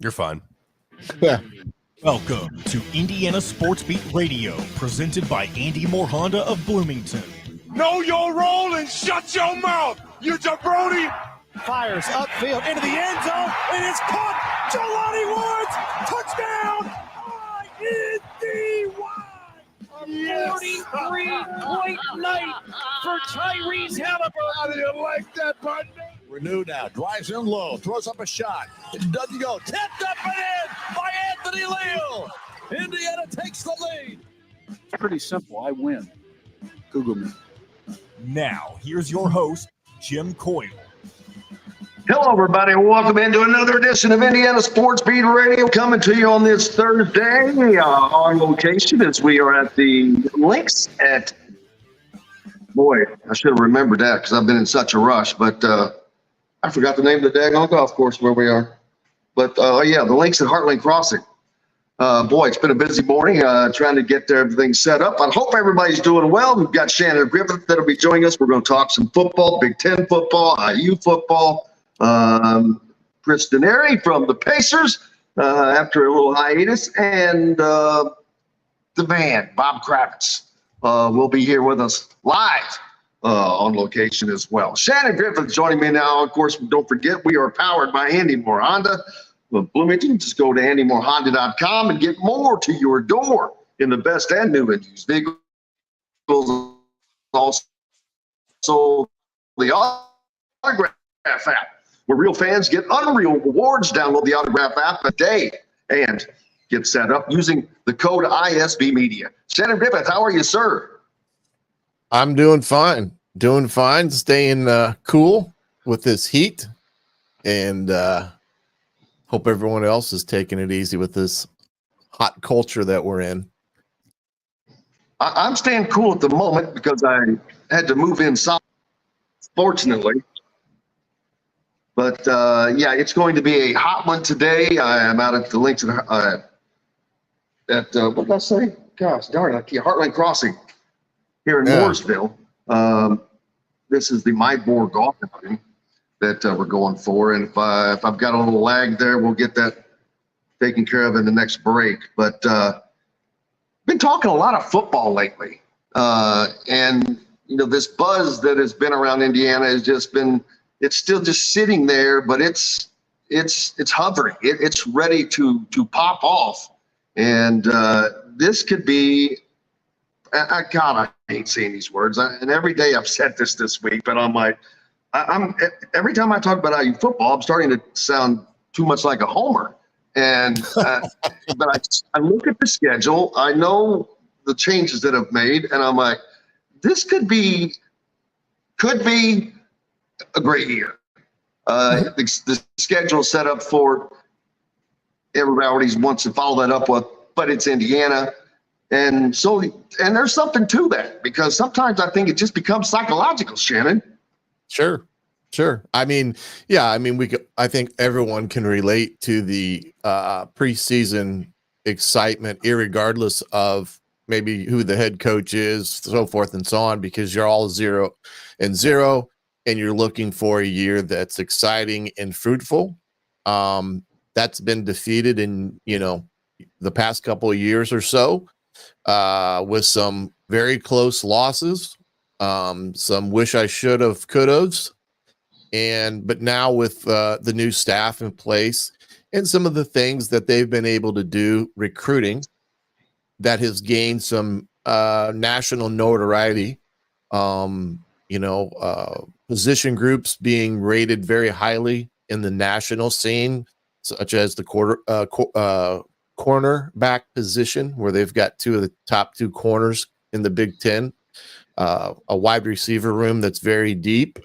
You're fine. Yeah. Welcome to Indiana Sports Beat Radio, presented by Andy Moore Honda of Bloomington. Know your role and shut your mouth, you jabroni! Fires upfield into the end zone, and it's caught. Jelani Woods, touchdown! INDY! 43-point night for Tyrese Halliburton. How do you like that, partner? Renew now, drives in low, throws up a shot. It doesn't go. Tipped up and in by Anthony Leal. Indiana takes the lead. Pretty simple. I win. Google me. Now, here's your host, Jim Coyle. Hello, everybody, and welcome into another edition of Indiana Sports Beat Radio, coming to you on this Thursday on location as we are at the Links at, boy, I should have remembered that because I've been in such a rush, but I forgot the name of the daggone golf course where we are. But, yeah, the Links at Heartland Crossing. Boy, it's been a busy morning trying to get everything set up. I hope everybody's doing well. We've got Shannon and Griffith that'll be joining us. We're going to talk some football, Big Ten football, IU football. Chris Denari from the Pacers after a little hiatus, and the man, Bob Kravitz, will be here with us live on location as well. Shannon Griffith joining me now. Of course, don't forget, we are powered by Andy Moore Honda of Bloomington. Just go to andymoorehonda.com and get more to your door in the best and new and used vehicles. Also, the autograph app, where real fans get unreal rewards. Download the Autograph app today and get set up using the code ISB Media. Shannon Griffith, how are you, sir? I'm doing fine. Staying cool with this heat, and hope everyone else is taking it easy with this hot culture that we're in. I'm staying cool at the moment because I had to move inside, fortunately. But, yeah, it's going to be a hot one today. I'm out at the Links at what did I say? Gosh, darn it, Heartland Crossing here in Mooresville. This is the My Boar golf outing that we're going for. And if I've got a little lag there, we'll get that taken care of in the next break. But been talking a lot of football lately. And, you know, this buzz that has been around Indiana has just been – it's still just sitting there, but it's hovering. It's ready to pop off. And this could be, God, I hate saying these words. And every day I've said this week, but I'm like, every time I talk about IU football, I'm starting to sound too much like a homer. And but I look at the schedule. I know the changes that I've made, and I'm like, this could be a great year. The schedule set up for everybody wants to follow that up with, but it's Indiana. And so, and there's something to that, because sometimes I think it just becomes psychological, Shannon. Sure. I mean, I think everyone can relate to the preseason excitement, irregardless of maybe who the head coach is, so forth and so on, because you're all 0-0. And you're looking for a year that's exciting and fruitful. That's been defeated in, the past couple of years or so, with some very close losses, some wish I should have, could have's. But now with the new staff in place and some of the things that they've been able to do, recruiting that has gained some national notoriety, position groups being rated very highly in the national scene, such as the cornerback position, where they've got two of the top two corners in the Big Ten, a wide receiver room that's very deep,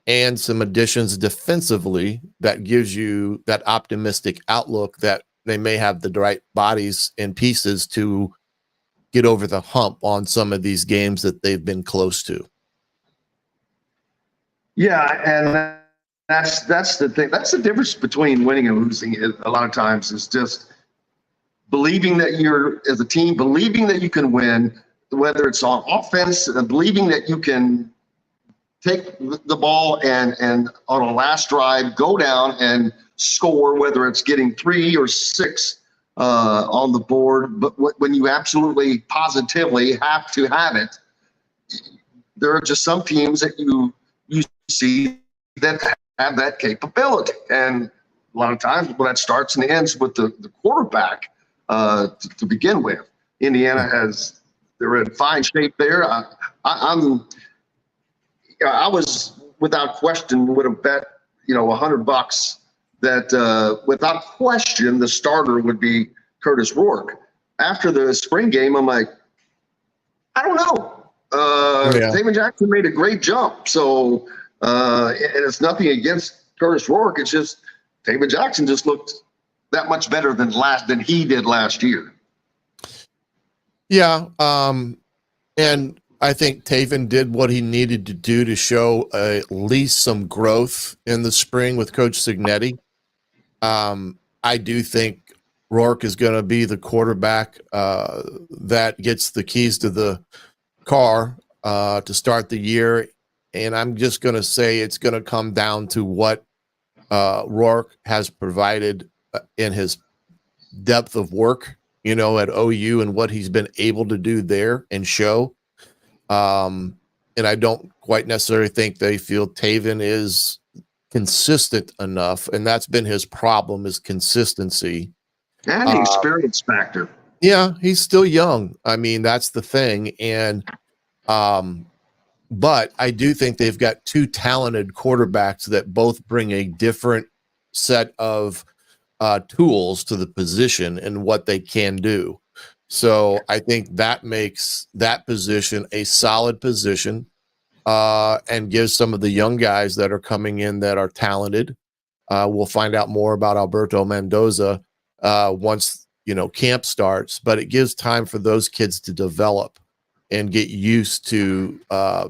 and some additions defensively that gives you that optimistic outlook that they may have the right bodies and pieces to get over the hump on some of these games that they've been close to. Yeah, and that's the thing. That's the difference between winning and losing. A lot of times is just believing that you're, as a team, believing that you can win, whether it's on offense, believing that you can take the ball and on a last drive go down and score, whether it's getting 3 or 6 on the board, but when you absolutely positively have to have it, there are just some teams that you see that have that capability. And a lot of times when that starts and ends with the quarterback to begin with. Indiana they're in fine shape there. I was without question would have bet $100 that without question the starter would be Curtis Rourke. After the spring game, I'm like, I don't know. Taven Jackson made a great jump. So and it's nothing against Curtis Rourke. It's just Taven Jackson just looked that much better than he did last year. Yeah. And I think Taven did what he needed to do to show at least some growth in the spring with Coach Signetti. I do think Rourke is going to be the quarterback that gets the keys to the car to start the year. And I'm just going to say it's going to come down to what Rourke has provided in his depth of work, at OU and what he's been able to do there and show. And I don't quite necessarily think they feel Taven is consistent enough. And that's been his problem, is consistency. And the experience factor. Yeah, he's still young. I mean, that's the thing. And, but I do think they've got 2 talented quarterbacks that both bring a different set of tools to the position and what they can do. So I think that makes that position a solid position and gives some of the young guys that are coming in that are talented. We'll find out more about Alberto Mendoza once, camp starts, but it gives time for those kids to develop and get used to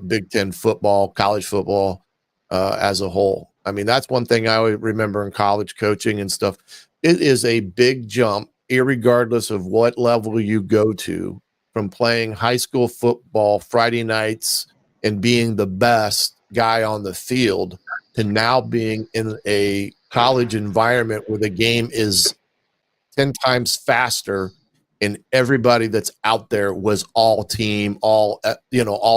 Big Ten football, college football as a whole. I mean, that's one thing I always remember in college coaching and stuff. It is a big jump, irregardless of what level you go to, from playing high school football Friday nights and being the best guy on the field to now being in a college environment where the game is 10 times faster and everybody that's out there was all team, all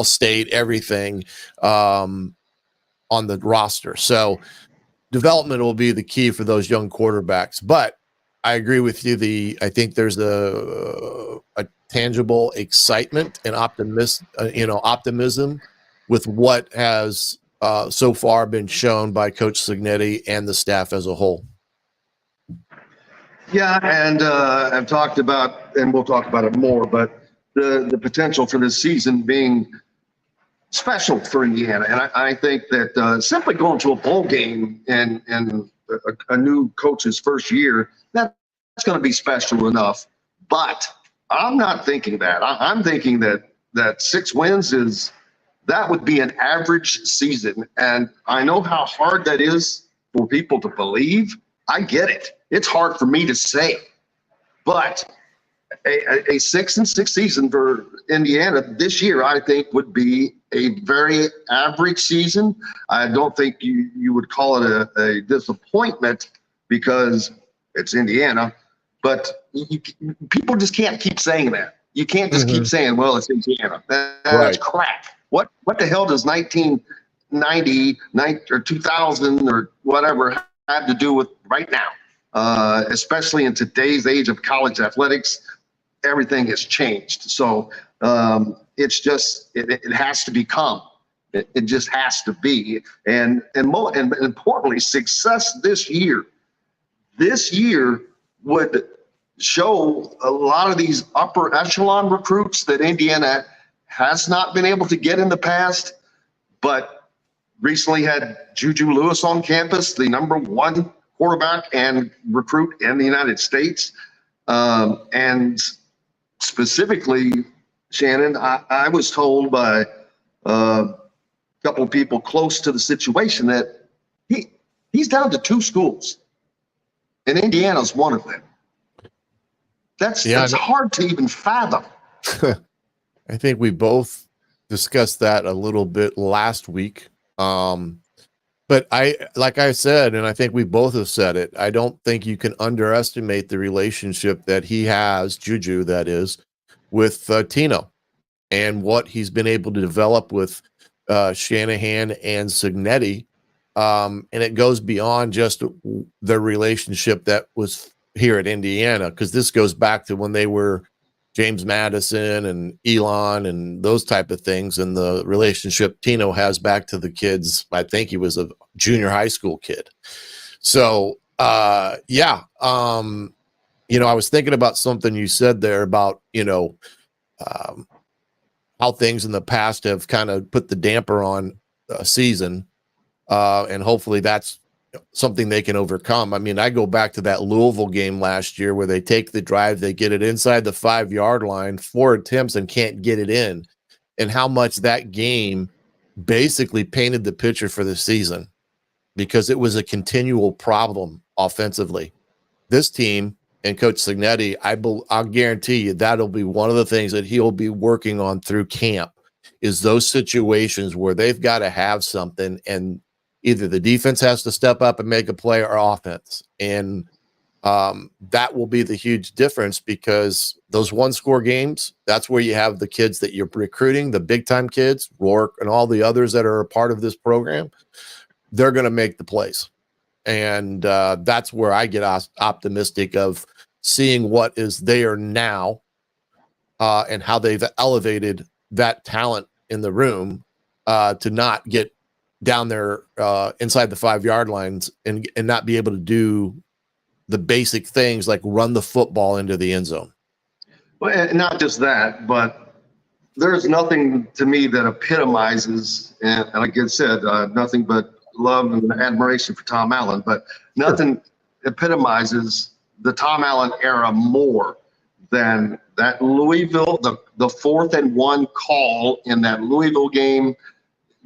state, everything on the roster. So development will be the key for those young quarterbacks. But I agree with you. I think there's a tangible excitement and optimism with what has so far been shown by Coach Signetti and the staff as a whole. Yeah, and I've talked about, and we'll talk about it more, but the potential for this season being special for Indiana. And I think that simply going to a bowl game and a new coach's first year, that's going to be special enough. But I'm not thinking that. I'm thinking that 6 wins that would be an average season. And I know how hard that is for people to believe. I get it. It's hard for me to say, but a 6-6 season for Indiana this year, I think, would be a very average season. I don't think you would call it a disappointment because it's Indiana, but people just can't keep saying that. You can't just keep saying, well, it's Indiana. That's crap. What the hell does 1990 or 2000 or whatever have to do with right now? Especially in today's age of college athletics, everything has changed. So it's just it has to become. It just has to be. And importantly, success this year. This year would show a lot of these upper echelon recruits that Indiana has not been able to get in the past, but recently had Juju Lewis on campus, the #1 quarterback and recruit in the United States. And specifically, Shannon, I was told by a couple of people close to the situation that he's down to 2 schools, and Indiana's one of them. That's hard to even fathom. I think we both discussed that a little bit last week. But But like I said, and I think we both have said it, I don't think you can underestimate the relationship that he has, Juju, that is, with Tino, and what he's been able to develop with Shanahan and Signetti. And it goes beyond just the relationship that was here at Indiana, because this goes back to when they were James Madison and Elon and those type of things, and the relationship Tino has back to the kids. I think he was a junior high school kid. So, yeah. I was thinking about something you said there about, how things in the past have kind of put the damper on a season. And hopefully that's something they can overcome. I mean, I go back to that Louisville game last year where they take the drive, they get it inside the 5-yard line, 4 attempts, and can't get it in, and how much that game basically painted the picture for the season, because it was a continual problem offensively. This team and Coach Signetti, I'll guarantee you that'll be one of the things that he'll be working on through camp, is those situations where they've got to have something, and either the defense has to step up and make a play or offense. And that will be the huge difference, because those one-score games, that's where you have the kids that you're recruiting, the big-time kids, Rourke and all the others that are a part of this program. They're going to make the plays. And that's where I get optimistic of seeing what is there now and how they've elevated that talent in the room to not get down there inside the 5-yard lines and not be able to do the basic things like run the football into the end zone. Well, and not just that, but there's nothing to me that epitomizes, and like I said, nothing but love and admiration for Tom Allen, but nothing epitomizes the Tom Allen era more than that Louisville, the 4th and 1 call in that Louisville game.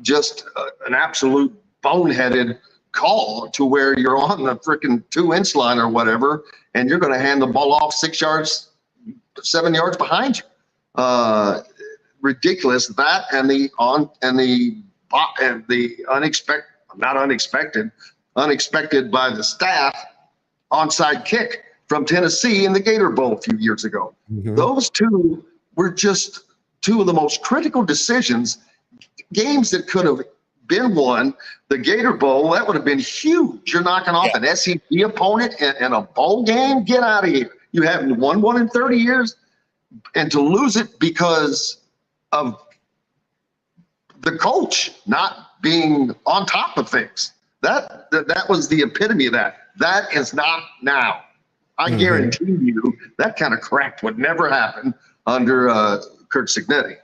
Just an absolute boneheaded call to where you're on the freaking 2-inch line or whatever, and you're going to hand the ball off 6 yards, 7 yards behind you. Ridiculous. That and the unexpected by the staff onside kick from Tennessee in the Gator Bowl a few years ago. Mm-hmm. Those two were just two of the most critical decisions. Games that could have been won. The Gator Bowl, that would have been huge. You're knocking off an SEC opponent in a bowl game. Get out of here. You haven't won one in 30 years, and to lose it because of the coach not being on top of things. That was the epitome of that. That is not now. I guarantee you that kind of crap would never happen under Kurt Signetti.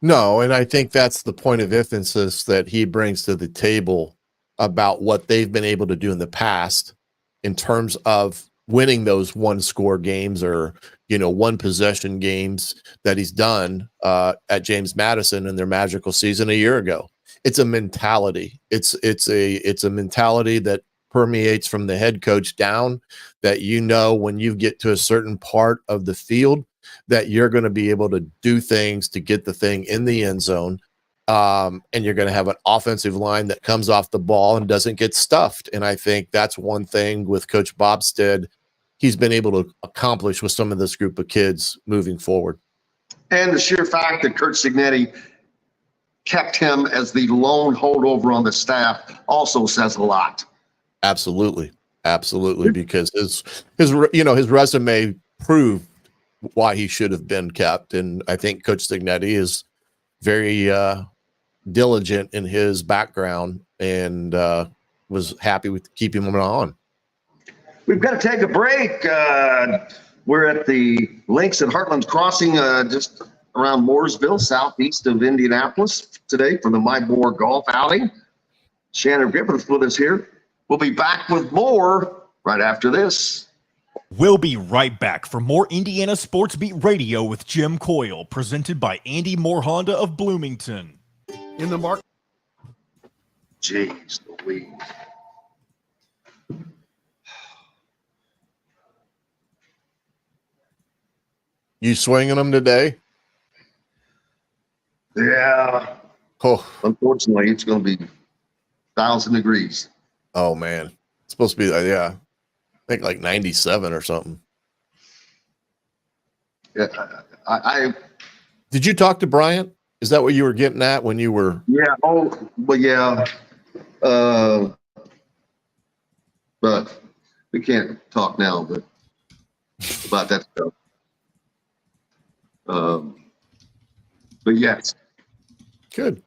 No, and I think that's the point of emphasis that he brings to the table about what they've been able to do in the past in terms of winning those one-score games or, one-possession games that he's done at James Madison in their magical season a year ago. It's a mentality. It's a mentality that permeates from the head coach down, that when you get to a certain part of the field that you're going to be able to do things to get the thing in the end zone. And you're going to have an offensive line that comes off the ball and doesn't get stuffed. And I think that's one thing with Coach Bobstead he's been able to accomplish with some of this group of kids moving forward. And the sheer fact that Kurt Signetti kept him as the lone holdover on the staff also says a lot. Absolutely. Because his resume proved why he should have been kept. And I think Coach Signetti is very diligent in his background and was happy with keeping him on. We've got to take a break. We're at the Links at Heartland's Crossing, just around Mooresville, southeast of Indianapolis today for the My Moore Golf Outing. Shannon Griffith with us here. We'll be back with more right after this. We'll be right back for more Indiana Sports Beat Radio with Jim Coyle, presented by Andy Moore Honda of Bloomington. In the market. Jeez Louise. You swinging them today? Yeah. Oh. Unfortunately, it's going to be 1,000 degrees. Oh man, it's supposed to be I think like 97 or something. Yeah, I Did you talk to Bryant? Is that what you were getting at when you were? yeah. Oh, well, yeah. But we can't talk now, but about that stuff. But yes, Good.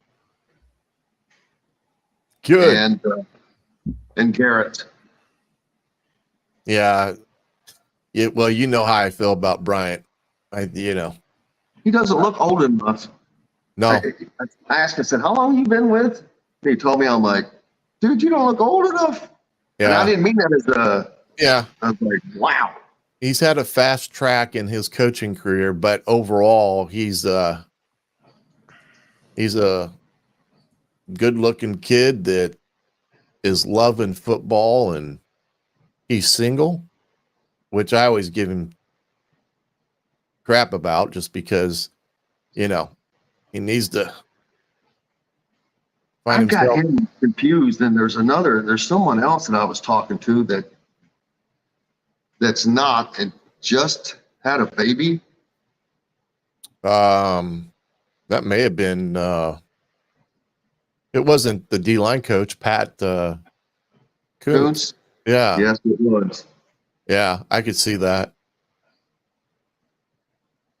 and Garrett. Yeah. Well, you know how I feel about Bryant. He doesn't look old enough. No. I asked him, I said, how long you been with? And he told me, I'm like, dude, you don't look old enough. Yeah. And I didn't mean that as yeah. I was like, wow. He's had a fast track in his coaching career, but overall, he's a good-looking kid that is loving football, and he's single, which I always give him crap about, just because he needs to find I got himself. him confused, and there's someone else that I was talking to that's not and just had a baby. That may have been it wasn't the D-line coach, Pat Kuntz. Yeah. Yes, it was. Yeah, I could see that.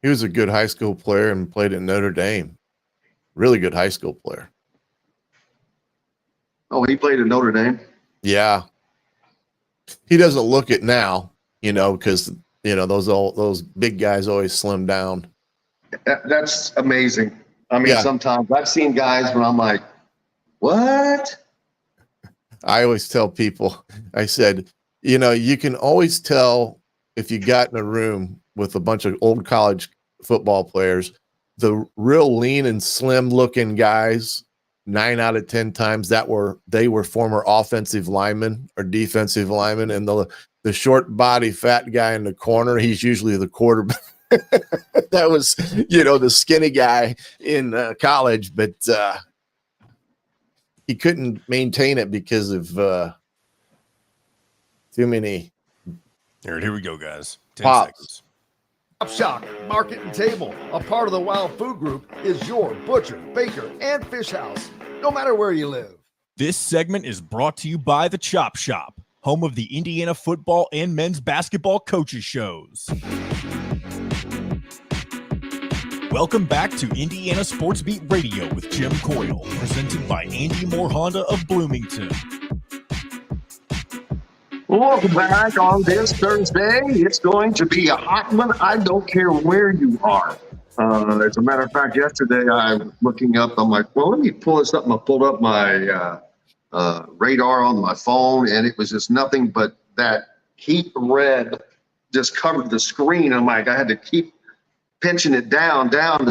He was a good high school player and played at Notre Dame. Really good high school player. Oh, he played at Notre Dame? Yeah. He doesn't look it now, because those big guys always slim down. That's amazing. I mean, Yeah. Sometimes I've seen guys where I'm like, what? I always tell people, I said, you can always tell if you got in a room with a bunch of old college football players, the real lean and slim looking guys, 9 out of 10 times they were former offensive linemen or defensive linemen, and the short body fat guy in the corner, he's usually the quarterback. That was, the skinny guy in college, but he couldn't maintain it because of too many. All right, here we go, guys. 10 Pops. seconds. Top Shock Market and Table, a part of the Wild Food Group, is your butcher, baker, and fish house, no matter where you live. This segment is brought to you by the Chop Shop, home of the Indiana football and men's basketball coaches shows. Welcome back to Indiana Sports Beat Radio with Jim Coyle, presented by Andy Moore Honda of Bloomington. Welcome back on this Thursday. It's going to be a hot one. I don't care where you are. As a matter of fact, yesterday I was looking up. I'm like, well, let me pull this up. I pulled up my radar on my phone, and it was just nothing but that heat red just covered the screen. I'm like, I had to keep pinching it down, and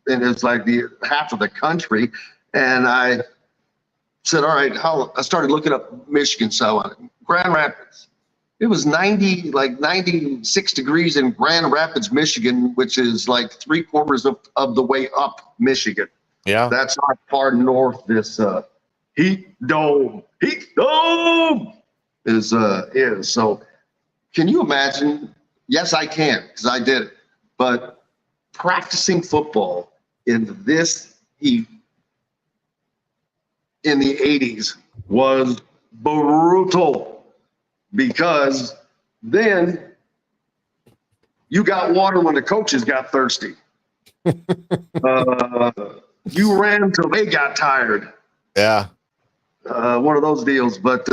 it's like the half of the country. And I said, all right, I started looking up Michigan. So Grand Rapids, it was 96 degrees in Grand Rapids, Michigan, which is like 3/4 of the way up Michigan. Yeah. That's not far north. This heat dome is. So can you imagine? Yes, I can, because I did it. But practicing football in this heat in the 80s was brutal, because then you got water when the coaches got thirsty. You ran until they got tired. Yeah. One of those deals. But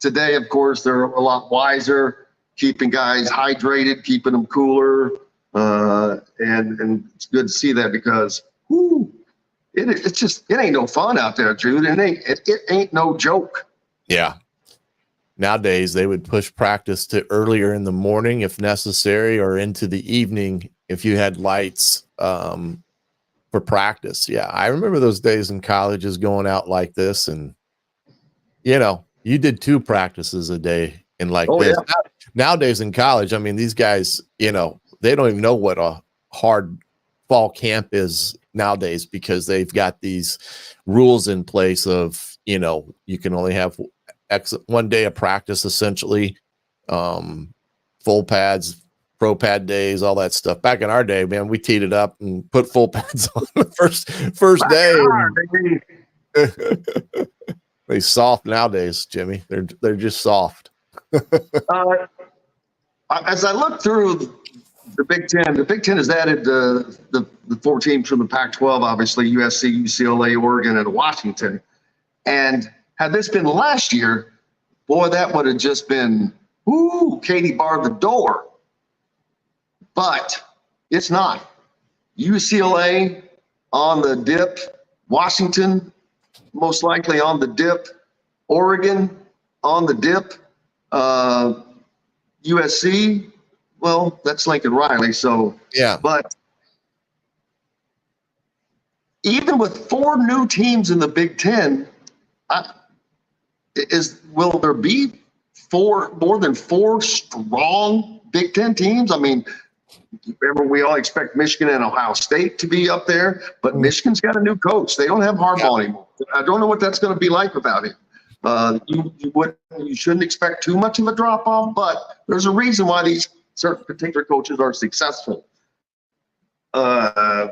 today, of course, they're a lot wiser, keeping guys hydrated, keeping them cooler. And it's good to see that, because it ain't no fun out there, Jude. It ain't no joke. Yeah. Nowadays, they would push practice to earlier in the morning if necessary, or into the evening if you had lights for practice. Yeah, I remember those days in colleges going out like this, and you did 2 practices a day in this. Yeah. Nowadays in college, I mean, these guys, they don't even know what a hard fall camp is nowadays because they've got these rules in place of, you can only have one day of practice, essentially, full pads, pro pad days, all that stuff. Back in our day, man, we teed it up and put full pads on the first day. They soft nowadays, Jimmy. They're just soft. As I look through the Big Ten has added the 4 teams from the Pac-12, obviously USC, UCLA, Oregon, and Washington. And had this been last year, boy, that would have just been, Katie barred the door. But it's not. UCLA on the dip, Washington most likely on the dip, Oregon on the dip, USC, well, that's Lincoln Riley. So, yeah. But even with 4 new teams in the Big Ten, will there be more than 4 strong Big Ten teams? I mean, remember, we all expect Michigan and Ohio State to be up there, but Michigan's got a new coach. They don't have Harbaugh anymore. I don't know what that's going to be like without him. You shouldn't expect too much of a drop off, but there's a reason why these certain particular coaches are successful. They've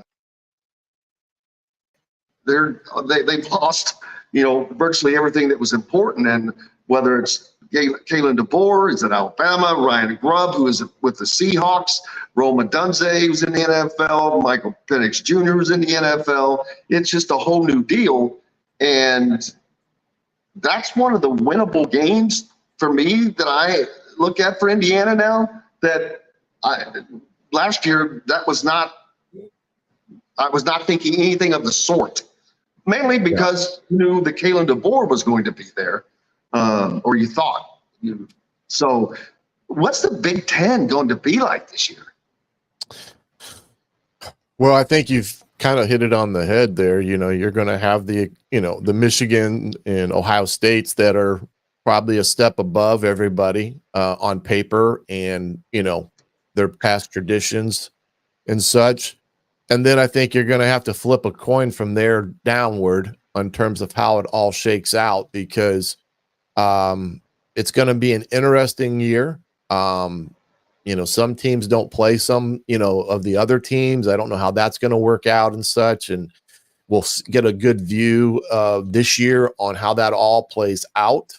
lost, virtually everything that was important, and whether it's Kalen DeBoer is at Alabama, Ryan Grubb, who is with the Seahawks, Roma Dunze, who's in the NFL, Michael Penix Jr., who's in the NFL. It's just a whole new deal, and that's one of the winnable games for me that I look at for Indiana now. Last year I was not thinking anything of the sort, mainly because you knew that Kalen DeBoer was going to be there, or you thought. So what's the Big Ten going to be like this year? Well, I think you've kind of hit it on the head there. You're going to have the Michigan and Ohio States that are probably a step above everybody on paper and, their past traditions and such. And then I think you're going to have to flip a coin from there downward in terms of how it all shakes out, because it's going to be an interesting year. Some teams don't play some, of the other teams. I don't know how that's going to work out and such. And we'll get a good view this year on how that all plays out.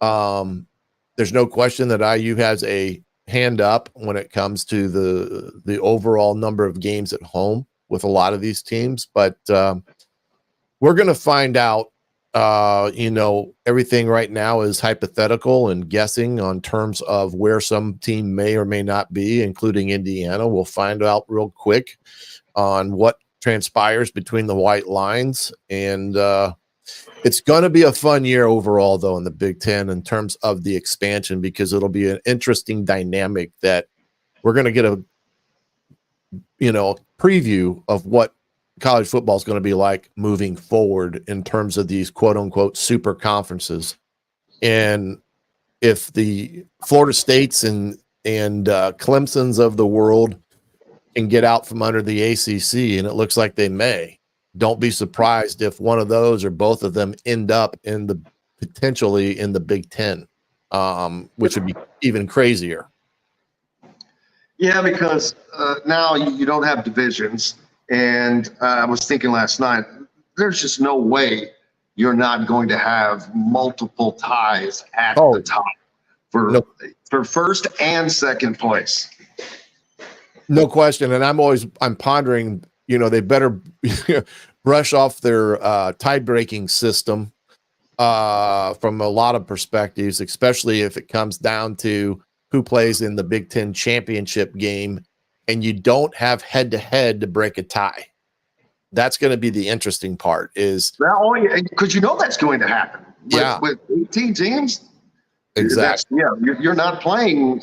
There's no question that IU has a hand up when it comes to the overall number of games at home with a lot of these teams. But we're going to find out. Everything right now is hypothetical and guessing on terms of where some team may or may not be, including Indiana. We'll find out real quick on what transpires between the white lines. And it's going to be a fun year overall, though, in the Big Ten in terms of the expansion, because it'll be an interesting dynamic that we're going to get a preview of what college football is going to be like moving forward in terms of these quote unquote super conferences. And if the Florida States and Clemson's of the world can get out from under the ACC, and it looks like they may, don't be surprised if one of those or both of them end up potentially in the Big Ten, which would be even crazier. Yeah, because now you don't have divisions. And I was thinking last night, there's just no way you're not going to have multiple ties at the top for first and second place. No question. And I'm pondering, they better brush off their tie-breaking system from a lot of perspectives, especially if it comes down to who plays in the Big Ten championship game. And you don't have head-to-head to break a tie. That's going to be the interesting part. Because that's going to happen. With 18 teams. Exactly. You're not playing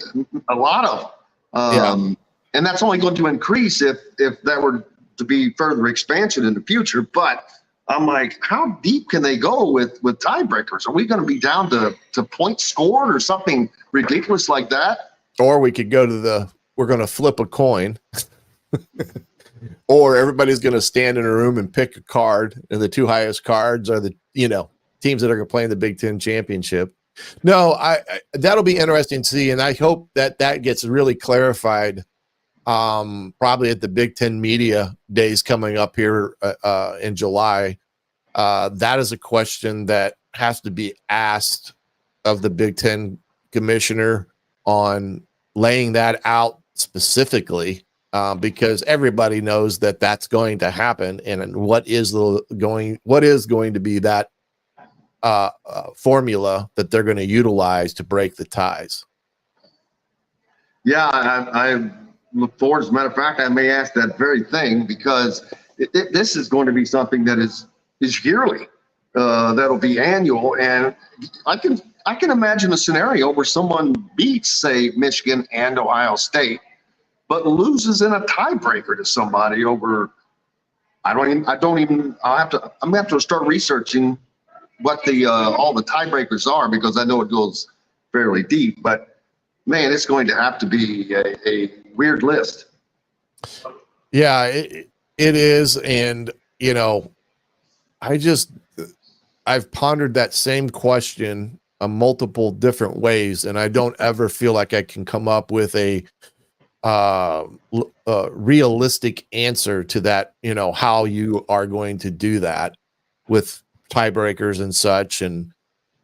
a lot of. And that's only going to increase if that were to be further expansion in the future. But I'm like, how deep can they go with tiebreakers? Are we going to be down to points scored or something ridiculous like that? Or we could go to we're going to flip a coin or everybody's going to stand in a room and pick a card, and the two highest cards are the teams that are going to play in the Big Ten championship. No, I that'll be interesting to see, and I hope that gets really clarified. Probably at the Big Ten media days coming up here in July. That is a question that has to be asked of the Big Ten commissioner on laying that out specifically, because everybody knows that that's going to happen, and what is going to be that formula that they're going to utilize to break the ties. Yeah, I look forward. As a matter of fact, I may ask that very thing, because this is going to be something that is yearly. That'll be annual, and I can imagine a scenario where someone beats, say, Michigan and Ohio State, but loses in a tiebreaker to somebody over. I'm gonna have to start researching what all the tiebreakers are, because I know it goes fairly deep. But man, it's going to have to be a weird list. Yeah, it is, and I've pondered that same question multiple different ways, and I don't ever feel like I can come up with a realistic answer to that, how you are going to do that with tiebreakers and such. And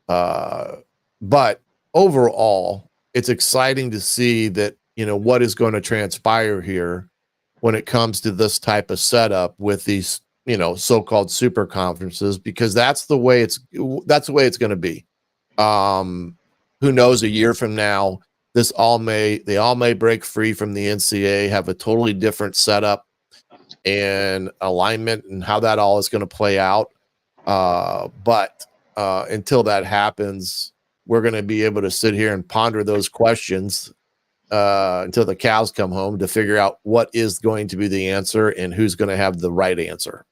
but overall, it's exciting to see that, what is going to transpire here when it comes to this type of setup with these, so-called super conferences, because that's the way it's going to be. Who knows, a year from now, they all may break free from the NCAA, have a totally different setup and alignment, and how that all is going to play out. But until that happens, we're going to be able to sit here and ponder those questions until the cows come home, to figure out what is going to be the answer and who's going to have the right answer.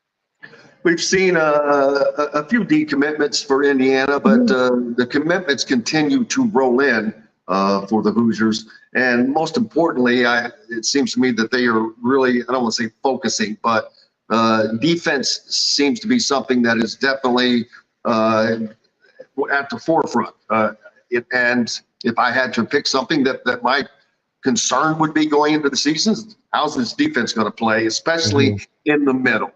We've seen a few decommitments for Indiana, but the commitments continue to roll in for the Hoosiers. And most importantly, it seems to me that they are really, I don't want to say focusing, but defense seems to be something that is definitely at the forefront. And if I had to pick something that my concern would be going into the season, how's this defense going to play, especially in the middle?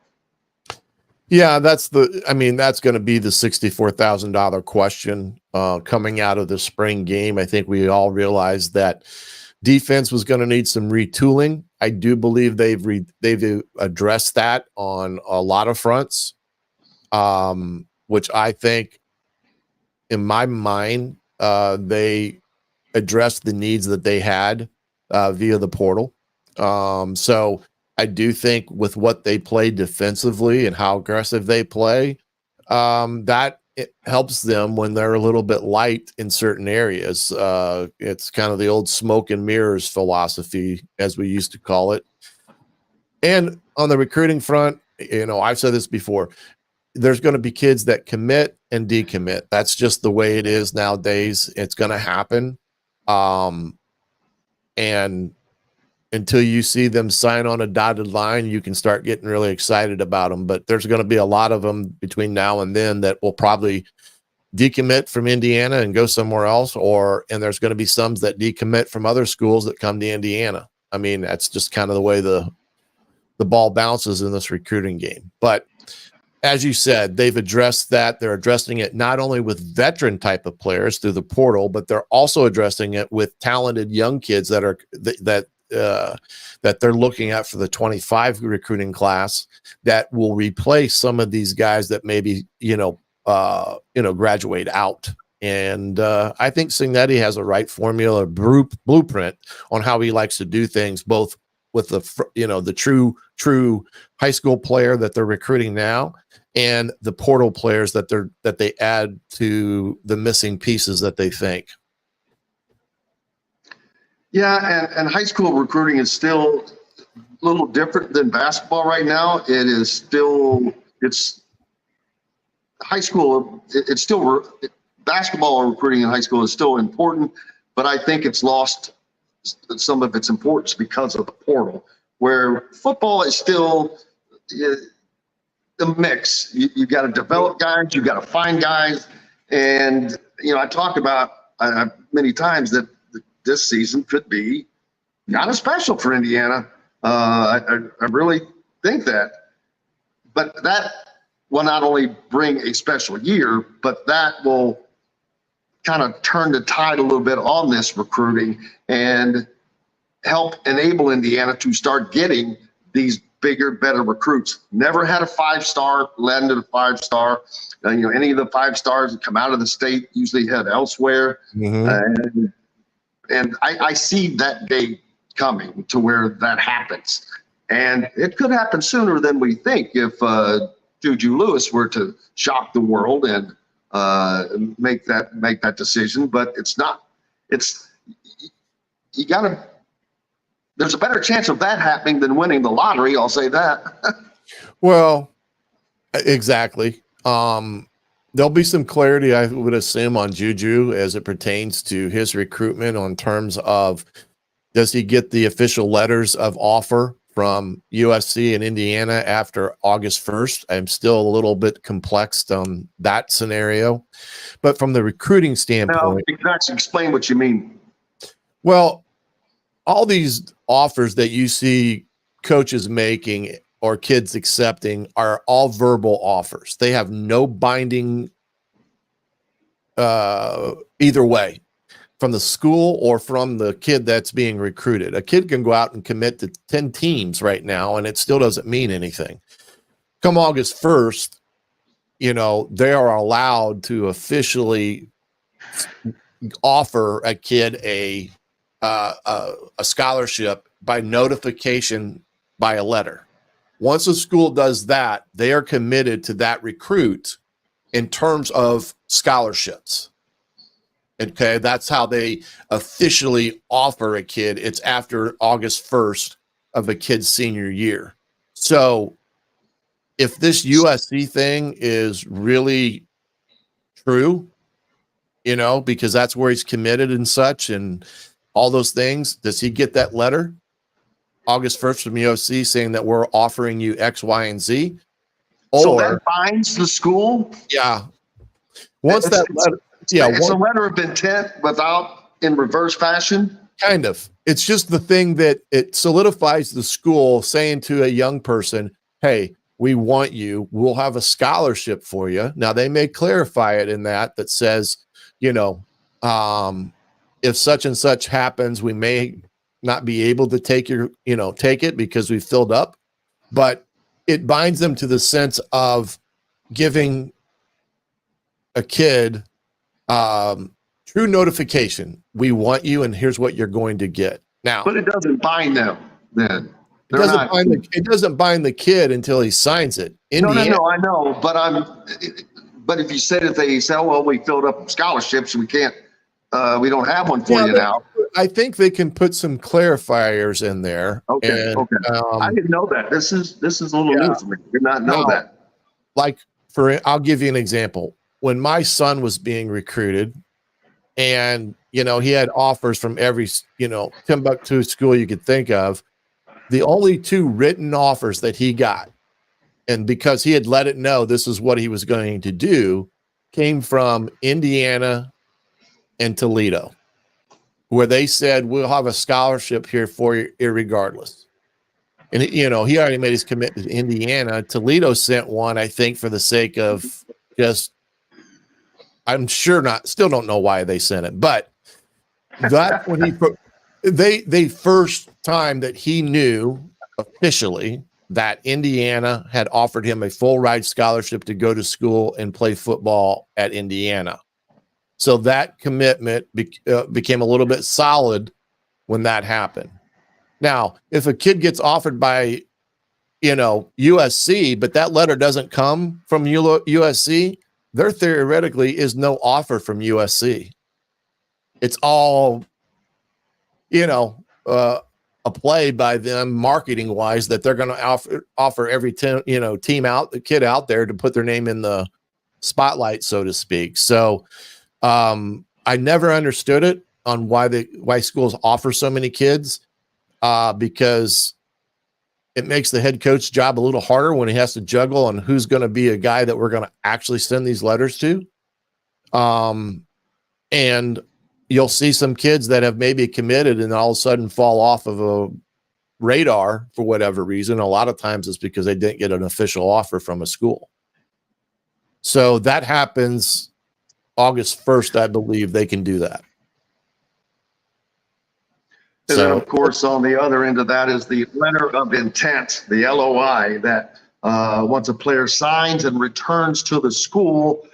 Yeah, that's going to be the $64,000 question coming out of the spring game. I think we all realized that defense was going to need some retooling. I do believe they've addressed that on a lot of fronts, which I think, in my mind, they addressed the needs that they had via the portal. So I do think with what they play defensively and how aggressive they play, that it helps them when they're a little bit light in certain areas. It's kind of the old smoke and mirrors philosophy, as we used to call it. And on the recruiting front, I've said this before, there's going to be kids that commit and decommit. That's just the way it is nowadays. It's going to happen. And until you see them sign on a dotted line, you can start getting really excited about them. But there's going to be a lot of them between now and then that will probably decommit from Indiana and go somewhere else, and there's going to be some that decommit from other schools that come to Indiana. I mean, that's just kind of the way the ball bounces in this recruiting game. But as you said, they've addressed that. They're addressing it not only with veteran type of players through the portal, but they're also addressing it with talented young kids that they're looking at for the 25 recruiting class that will replace some of these guys that maybe graduate out. And I think Cignetti has a right formula, blueprint on how he likes to do things, both with the true high school player that they're recruiting now, and the portal players that they add to the missing pieces that they think. Yeah, and high school recruiting is still a little different than basketball right now. Basketball recruiting in high school is still important, but I think it's lost some of its importance because of the portal. where football is still the mix. You got to develop guys, you got to find guys. And, I talked about many times that this season could be kind of special for Indiana. I really think that. But that will not only bring a special year, but that will kind of turn the tide a little bit on this recruiting and help enable Indiana to start getting these bigger, better recruits. Never had a 5-star, landed a 5-star. Any of the 5 stars that come out of the state usually head elsewhere. Mm-hmm. And I see that day coming to where that happens. And it could happen sooner than we think if Juju Lewis were to shock the world and make that decision. But it's not. You got to. There's a better chance of that happening than winning the lottery. I'll say that. Well, exactly. There'll be some clarity, I would assume, on Juju as it pertains to his recruitment on terms of, does he get the official letters of offer from USC and Indiana after August 1st? I'm still a little bit complexed on that scenario. But from the recruiting standpoint. Now, exactly, explain what you mean. Well, all these offers that you see coaches making or kids accepting are all verbal offers. They have no binding either way, from the school or from the kid that's being recruited. A kid can go out and commit to 10 teams right now, and it still doesn't mean anything. Come August 1st, they are allowed to officially offer a kid a scholarship by notification by a letter. Once a school does that, they are committed to that recruit in terms of scholarships. Okay, that's how they officially offer a kid. It's after August 1st of a kid's senior year. So if this USC thing is really true, because that's where he's committed and such and all those things, does he get that letter August 1st from USC saying that we're offering you X, Y, and Z? So that binds the school? Yeah. Once that letter, it's a letter of intent without in reverse fashion? Kind of. It's just the thing that it solidifies the school saying to a young person, hey, we want you. We'll have a scholarship for you. Now, they may clarify it in that says, if such and such happens, we may not be able to take it because we filled up. But it binds them to the sense of giving a kid true notification. We want you, and here's what you're going to get. Now, but it doesn't bind them then. It doesn't bind the kid until he signs it. No, I know. But if you said if they say, well, we filled up scholarships, we can't, we don't have one for you now. I think they can put some clarifiers in there. Okay. I didn't know that. This is a little new for me. I did not know that. Like I'll give you an example. When my son was being recruited, and he had offers from every Timbuktu school you could think of. The only 2 written offers that he got, and because he had let it know this is what he was going to do, came from Indiana and Toledo, where they said, we'll have a scholarship here for you irregardless. And, he already made his commitment to Indiana. Toledo sent one, I think, for the sake of just, I'm sure still don't know why they sent it, but that's when they first time that he knew officially that Indiana had offered him a full ride scholarship to go to school and play football at Indiana. So that commitment became a little bit solid when that happened. Now, if a kid gets offered by, USC, but that letter doesn't come from USC, there theoretically is no offer from USC. It's all, a play by them marketing wise that they're going to offer every team out, the kid out there to put their name in the spotlight, so to speak. So I never understood it on why schools offer so many kids because it makes the head coach job a little harder when he has to juggle on who's going to be a guy that we're going to actually send these letters to. And you'll see some kids that have maybe committed and all of a sudden fall off of a radar for whatever reason. A lot of times it's because they didn't get an official offer from a school. So that happens August 1st, I believe they can do that. And then, of course, on the other end of that is the letter of intent, the LOI, that once a player signs and returns to the school,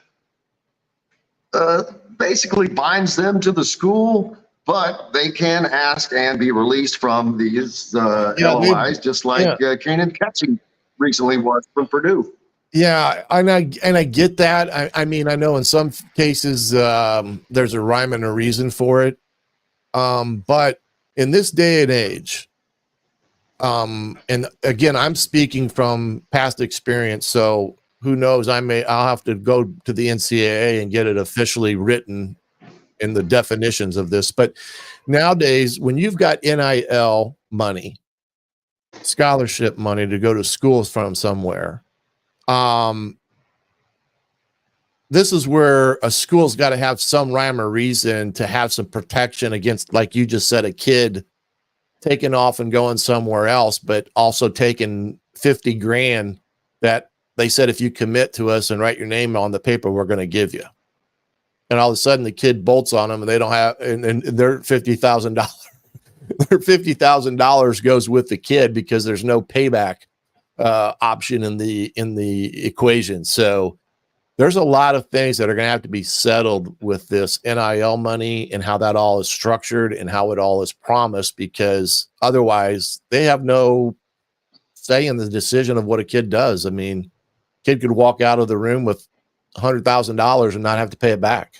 basically binds them to the school, but they can ask and be released from these LOIs, just like Kanan Catching recently was from Purdue. Yeah, and I get that. I mean, I know in some cases there's a rhyme and a reason for it, but in this day and age, and again, I'm speaking from past experience, so who knows? I'll have to go to the NCAA and get it officially written in the definitions of this. But nowadays, when you've got NIL money, scholarship money to go to schools from somewhere, this is where a school's got to have some rhyme or reason to have some protection against, like you just said, a kid taking off and going somewhere else, but also taking 50 grand that they said, if you commit to us and write your name on the paper, we're going to give you. And all of a sudden the kid bolts on them and they don't have, and they're $50,000. Their $50,000 goes with the kid because there's no payback option in the equation. So there's a lot of things that are going to have to be settled with this NIL money and how that all is structured and how it all is promised, because otherwise they have no say in the decision of what a kid does. I mean, kid could walk out of the room with $100,000 and not have to pay it back.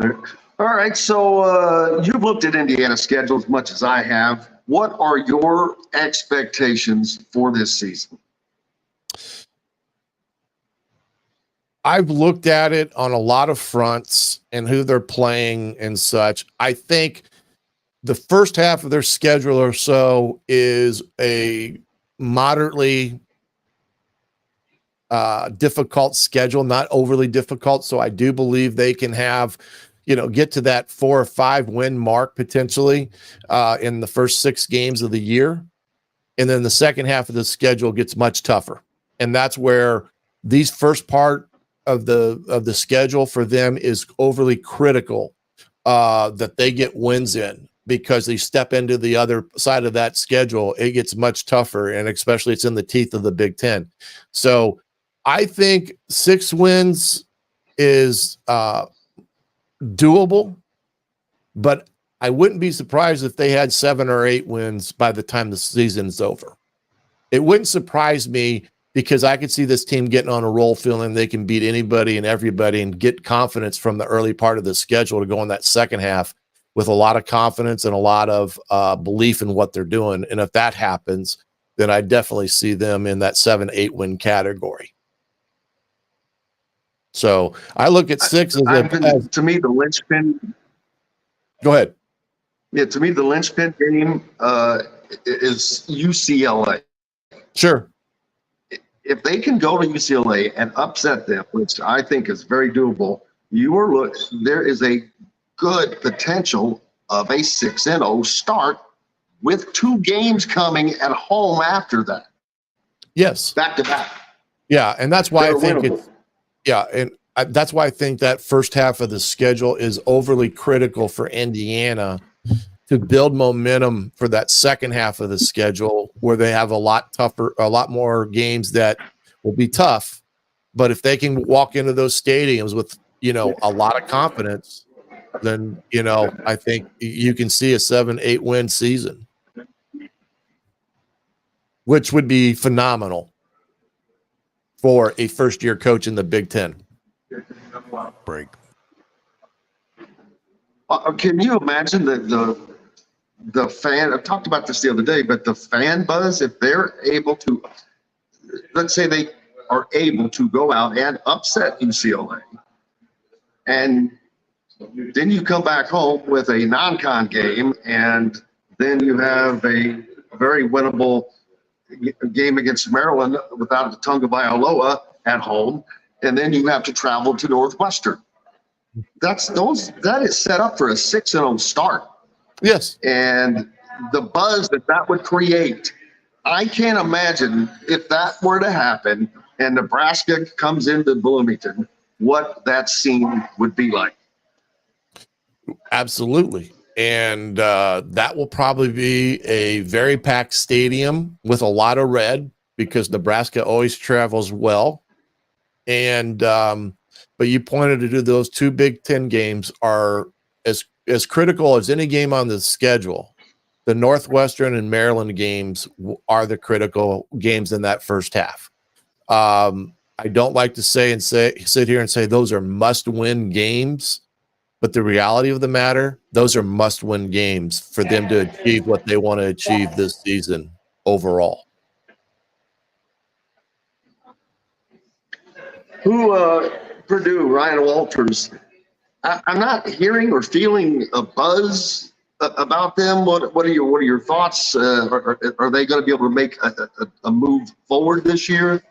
All right. So you've looked at Indiana's schedule as much as I have. What are your expectations for this season? I've looked at it on a lot of fronts and who they're playing and such. I think the first half of their schedule or so is a moderately difficult schedule, not overly difficult. So I do believe they can have, get to that 4 or 5 win mark potentially in the first 6 games of the year. And then the second half of the schedule gets much tougher. And that's where these first part of the schedule for them is overly critical that they get wins in, because they step into the other side of that schedule, it gets much tougher, and especially it's in the teeth of the Big Ten. So I think 6 wins is doable, but I wouldn't be surprised if they had 7 or 8 wins by the time the season's over. It wouldn't surprise me, because I could see this team getting on a roll, feeling they can beat anybody and everybody and get confidence from the early part of the schedule to go in that second half with a lot of confidence and a lot of belief in what they're doing. And if that happens, then I definitely see them in that 7-8 win category. So I look at 6 as to me, the linchpin. Go ahead. Yeah, to me, the linchpin game is UCLA. Sure. If they can go to UCLA and upset them, which I think is very doable, there is a good potential of a 6-0 start with 2 games coming at home after that. Yes. Back to back. Yeah, and that's why They're I think winnable. that's why I think that first half of the schedule is overly critical for Indiana to build momentum for that second half of the schedule, where they have a lot more games that will be tough. But if they can walk into those stadiums with, a lot of confidence, then, I think you can see a 7-8 win season, which would be phenomenal for a first-year coach in the Big Ten. Break. Can you imagine the fan? I talked about this the other day, but the fan buzz, if they're able to, let's say they are able to go out and upset UCLA, and then you come back home with a non-con game and Then you have a very winnable game against Maryland without the Tagovailoa at home, and then you have to travel to Northwestern. That is set up for a 6-0 start. Yes. And the buzz that would create, I can't imagine if that were to happen and Nebraska comes into Bloomington, what that scene would be like. Absolutely. And that will probably be a very packed stadium with a lot of red because Nebraska always travels well. And but you pointed to those two Big Ten games are as critical as any game on the schedule. The Northwestern and Maryland games are the critical games in that first half. I don't like to sit here and say those are must-win games, but the reality of the matter, those are must-win games for them to achieve what they want to achieve this season overall. Purdue, Ryan Walters. I'm not hearing or feeling a buzz about them. What are your thoughts? Are they going to be able to make a move forward this year?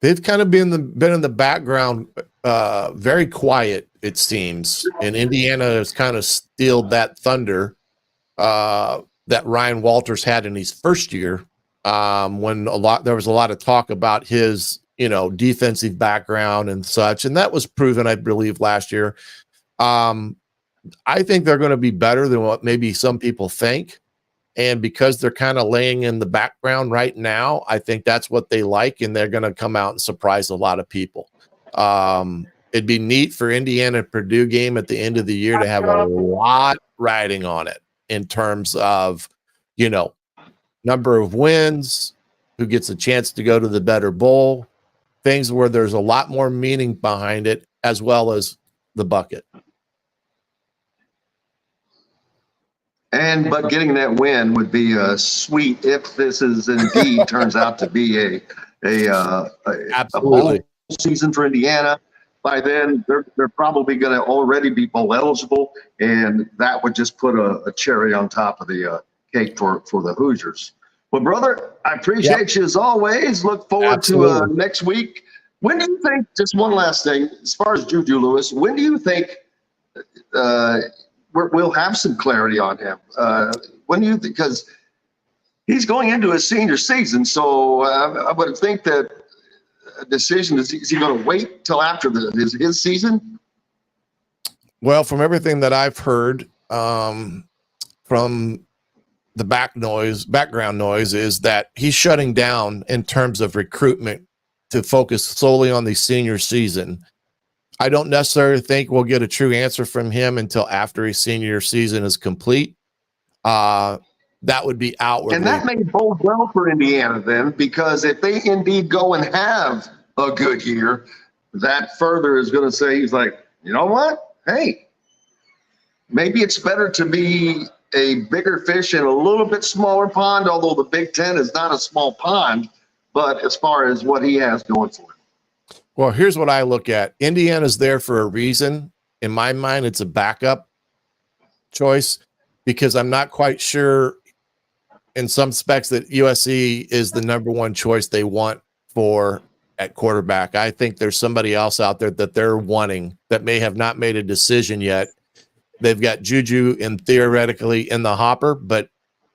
They've kind of been in the background, very quiet, it seems. And Indiana has kind of stealed that thunder that Ryan Walters had in his first year, when there was a lot of talk about his defensive background and such, and that was proven, I believe, last year. I think they're going to be better than what maybe some people think. And because they're kind of laying in the background right now, I think that's what they like, and they're going to come out and surprise a lot of people. It'd be neat for Indiana Purdue game at the end of the year to have a lot riding on it in terms of, number of wins, who gets a chance to go to the better bowl, things where there's a lot more meaning behind it, as well as the bucket. But getting that win would be sweet if this is indeed turns out to be a bowl season for Indiana. By then, they're probably going to already be bowl eligible, and that would just put a cherry on top of the cake for the Hoosiers. Well, brother, I appreciate you as always. Look forward to next week. When do you think, just one last thing, as far as Juju Lewis, when do you think we'll have some clarity on him? When do you think, because he's going into his senior season, so I would think that a decision, is he going to wait till after his season? Well, from everything that I've heard from the background noise is that he's shutting down in terms of recruitment to focus solely on the senior season. I don't necessarily think we'll get a true answer from him until after his senior season is complete. That would be outwardly. And that may bode well for Indiana then, because if they indeed go and have a good year, that further is going to say, he's like, you know what? Hey, maybe it's better to be a bigger fish in a little bit smaller pond, although the Big Ten is not a small pond, but as far as what he has going for him. Well, here's what I look at. Indiana's there for a reason. In my mind, it's a backup choice because I'm not quite sure in some specs that USC is the number one choice they want for at quarterback. I think there's somebody else out there that they're wanting that may have not made a decision yet. They've got Juju and theoretically in the hopper, but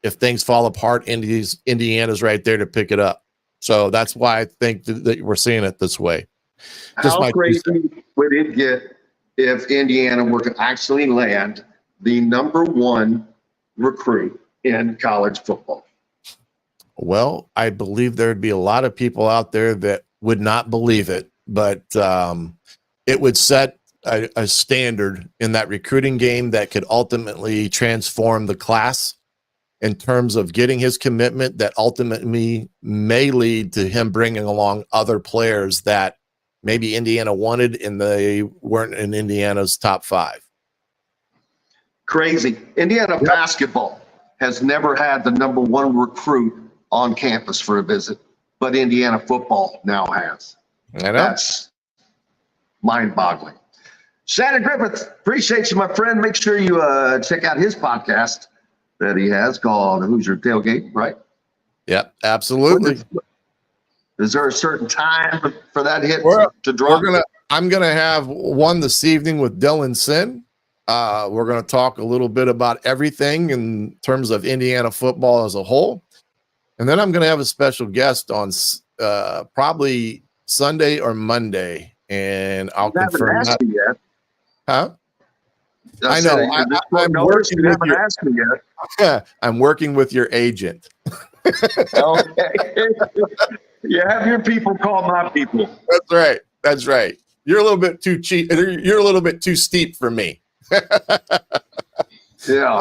if things fall apart, Indiana's right there to pick it up. So that's why I think that we're seeing it this way. How crazy would it get if Indiana were to actually land the number one recruit in college football? Well, I believe there'd be a lot of people out there that would not believe it, but it would set a standard in that recruiting game that could ultimately transform the class in terms of getting his commitment that ultimately may lead to him bringing along other players that maybe Indiana wanted and they weren't in Indiana's top 5. Crazy. Indiana basketball has never had the number one recruit on campus for a visit, but Indiana football now has. I know. That's mind-boggling. Shannon Griffith, appreciate you, my friend. Make sure you check out his podcast, that he has called Hoosier Tailgate, right? Yep, absolutely. Is there a certain time for that hit to drop? I'm gonna have one this evening with Dylan Sin. We're gonna talk a little bit about everything in terms of Indiana football as a whole, and then I'm gonna have a special guest on probably Sunday or Monday, and I'll confirm that. Yet. Huh? I know. I'm working with you. Asked me yet. I'm working with your agent. Okay. You have your people call my people. That's right. That's right. You're a little bit too cheap. You're a little bit too steep for me. Yeah,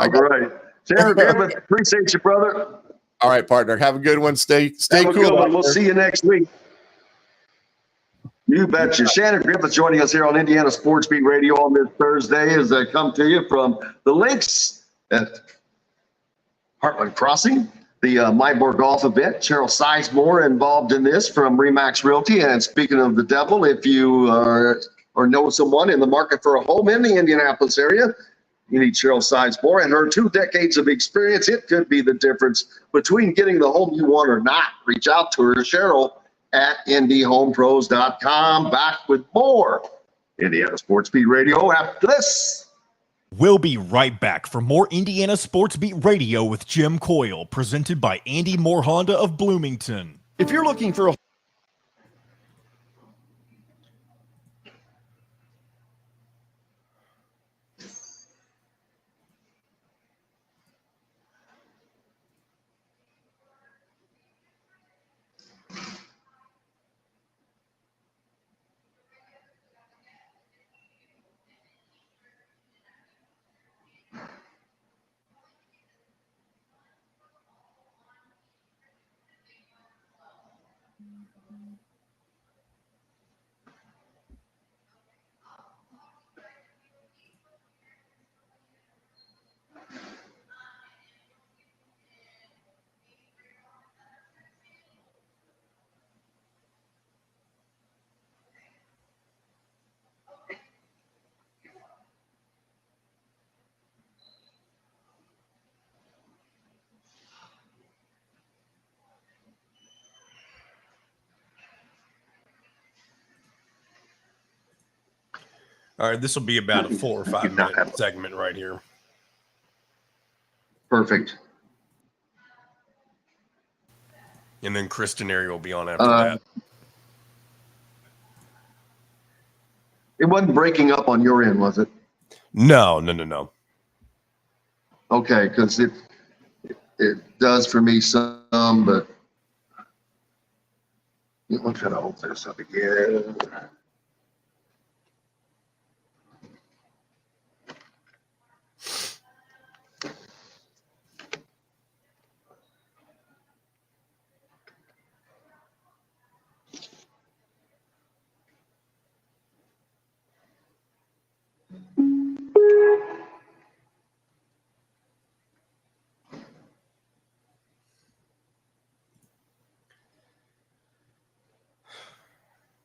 right. Shannon, Griffith, appreciate you, brother. All right, partner. Have a good one. Stay cool. We'll see you next week. You betcha. Shannon Griffith joining us here on Indiana Sports Beat Radio on this Thursday as I come to you from the links at Heartland Crossing, the Mybor Golf event. Cheryl Sizemore involved in this from Remax Realty. And speaking of the devil, if you or know someone in the market for a home in the Indianapolis area, you need Cheryl Sizemore and her 2 decades of experience. It could be the difference between getting the home you want or not. Reach out to her, Cheryl, at IndyHomePros.com. Back with more Indiana Sports Beat Radio after this. We'll be right back for more Indiana Sports Beat Radio with Jim Coyle, presented by Andy Moore Honda of Bloomington. If you're looking for a All right, this will be about a 4 or 5 minute segment right here. Perfect. And then Chris Denari will be on after that. It wasn't breaking up on your end, was it? No. Okay, because it does for me some, but I'm trying to open this up again.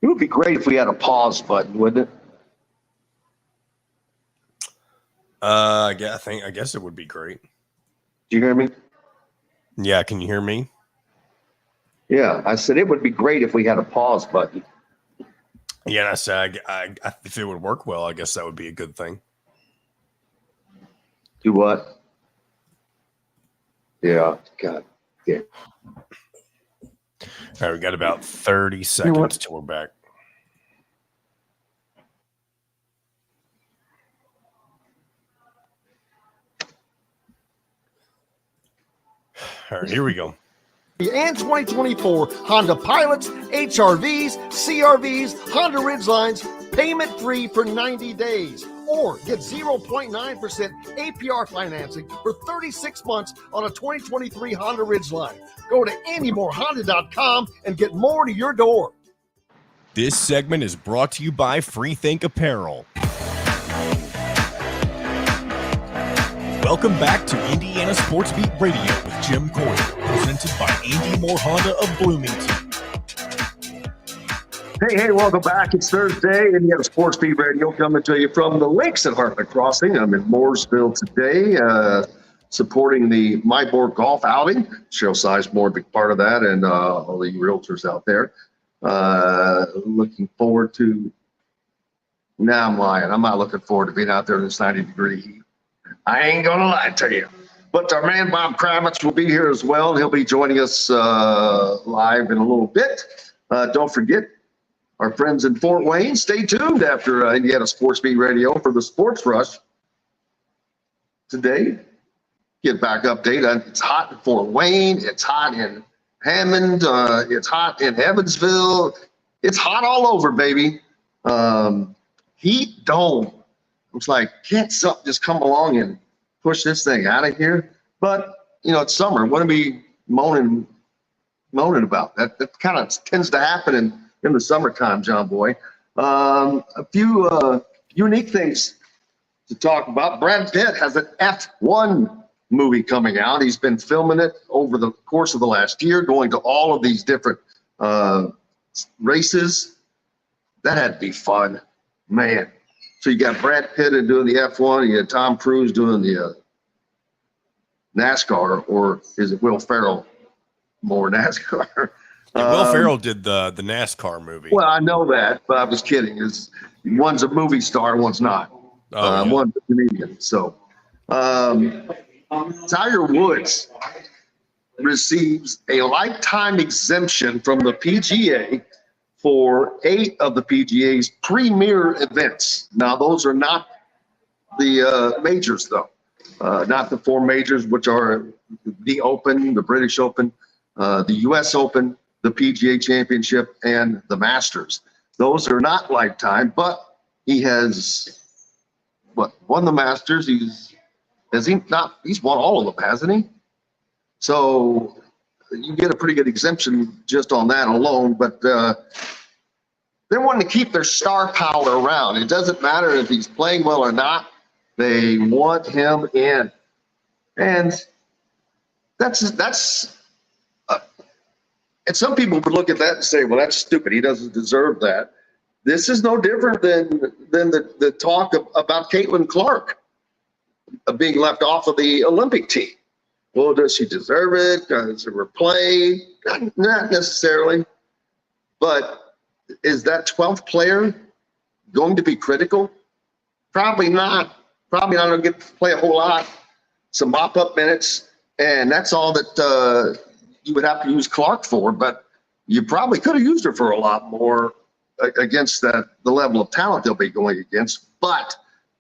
It would be great if we had a pause button, wouldn't it? I guess it would be great. Do you hear me? Yeah, can you hear me? Yeah, I said it would be great if we had a pause button. Yeah, and I said if it would work well, I guess that would be a good thing. Do what? Yeah, God. Yeah. All right, we got about 30 seconds till we're back. All right, here we go. And 2024 Honda Pilots, HRVs, CRVs, Honda Ridgelines, payment free for 90 days. Or get 0.9% APR financing for 36 months on a 2023 Honda Ridgeline. Go to AndyMooreHonda.com and get more to your door. This segment is brought to you by Freethink Apparel. Welcome back to Indiana Sports Beat Radio with Jim Coyle, presented by Andy Moore Honda of Bloomington. Hey, welcome back. It's Thursday, Indiana Sports Beat Radio coming to you from the links at Heartland Crossing. I'm in Mooresville today. supporting the MyBoard golf outing. Cheryl Sizemore, big part of that, and all the realtors out there. Looking forward to. Now I'm lying. I'm not looking forward to being out there in this 90-degree heat. I ain't gonna lie to you. But our man Bob Kravitz will be here as well. He'll be joining us live in a little bit. Don't forget our friends in Fort Wayne. Stay tuned after Indiana Sports Beat Radio for the Sports Rush today. Get back update. It's hot in Fort Wayne. It's hot in Hammond. It's hot in Evansville. It's hot all over, baby. Heat dome. It's like, can't something just come along and push this thing out of here? But, it's summer. What are we moaning about? That kind of tends to happen in the summertime, John Boy. A few unique things to talk about. Brad Pitt has an F1 movie coming out. He's been filming it over the course of the last year, going to all of these different races. That had to be fun, man. So you got Brad Pitt doing the F1, you got Tom Cruise doing the NASCAR, or is it Will Ferrell more NASCAR? Yeah, Will Ferrell did the NASCAR movie. Well, I know that, but I was kidding. One's a movie star, one's not. Yeah. One's a comedian. So Tiger Woods receives a lifetime exemption from the PGA for 8 of the PGA's premier events. Now, those are not the majors, though. Not the 4 majors, which are the Open, the British Open, the U.S. Open, the PGA Championship, and the Masters. Those are not lifetime, but he has won the Masters. He's won all of them, hasn't he? So you get a pretty good exemption just on that alone, but they're wanting to keep their star power around. It doesn't matter if he's playing well or not. They want him in. And that's and some people would look at that and say, well, that's stupid. He doesn't deserve that. This is no different than the talk about Caitlyn Clark being left off of the Olympic team. Well, does she deserve it? Does it replay? Not necessarily. But is that 12th player going to be critical? Probably not. Probably not going to get to play a whole lot. Some mop-up minutes, and that's all that you would have to use Clark for. But you probably could have used her for a lot more against the level of talent they'll be going against. But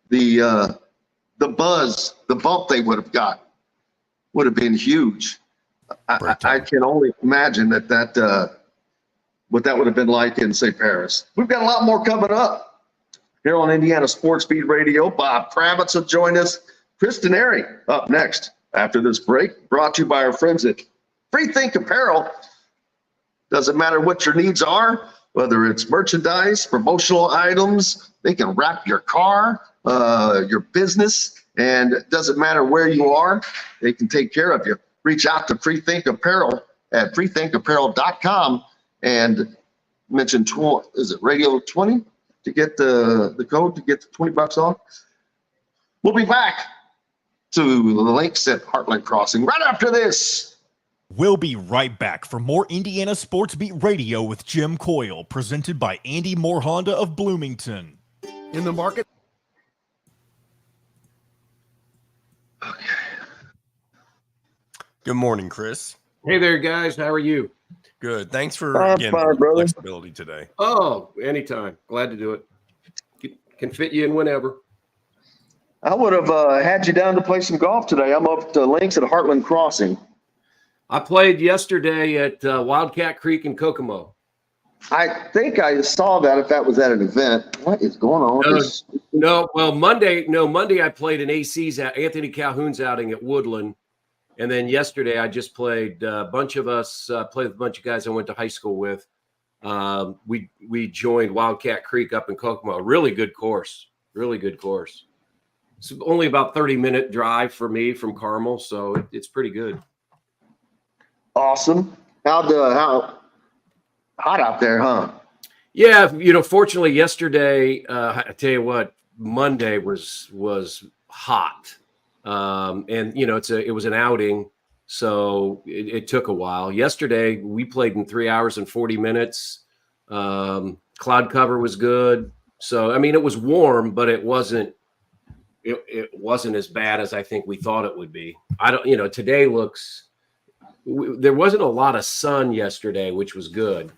the buzz, the bump they would have got would have been huge. I can only imagine what that would have been like in, say, Paris. We've got a lot more coming up here on Indiana Sports Beat Radio. Bob Kravitz will join us. Chris Denari up next after this break. Brought to you by our friends at Freethink Apparel. Doesn't matter what your needs are, whether it's merchandise, promotional items, they can wrap your car, your business, and it doesn't matter where you are, they can take care of you. Reach out to Freethink Apparel at freethinkapparel.com and mention Radio 20 to get the code to get the $20 off. We'll be back to the links at Heartland Crossing right after this. We'll be right back for more Indiana Sports Beat Radio with Jim Coyle, presented by Andy Moore Honda of Bloomington. In the market. Okay. Good morning, Chris. Hey there, guys. How are you? Good. Thanks for Fine, brother. flexibility today. Oh, anytime. Glad to do it. Can fit you in whenever. I would have had you down to play some golf today. I'm up to links at Heartland Crossing. I played yesterday at Wildcat Creek in Kokomo. I think I saw that if that was at an event. What is going on? Monday I played an AC's at Anthony Calhoun's outing at Woodland. And then yesterday I just played a bunch of us, played with a bunch of guys I went to high school with. We joined Wildcat Creek up in Kokomo. Really good course. It's only about 30-minute drive for me from Carmel, so it's pretty good. Awesome. How hot out there, huh? Yeah, fortunately yesterday, I tell you what, Monday was hot. And it was an outing, so it took a while. Yesterday we played in 3 hours and 40 minutes. Cloud cover was good, so I mean it was warm, but it wasn't as bad as I think we thought it would be. Today there wasn't a lot of sun yesterday, which was good,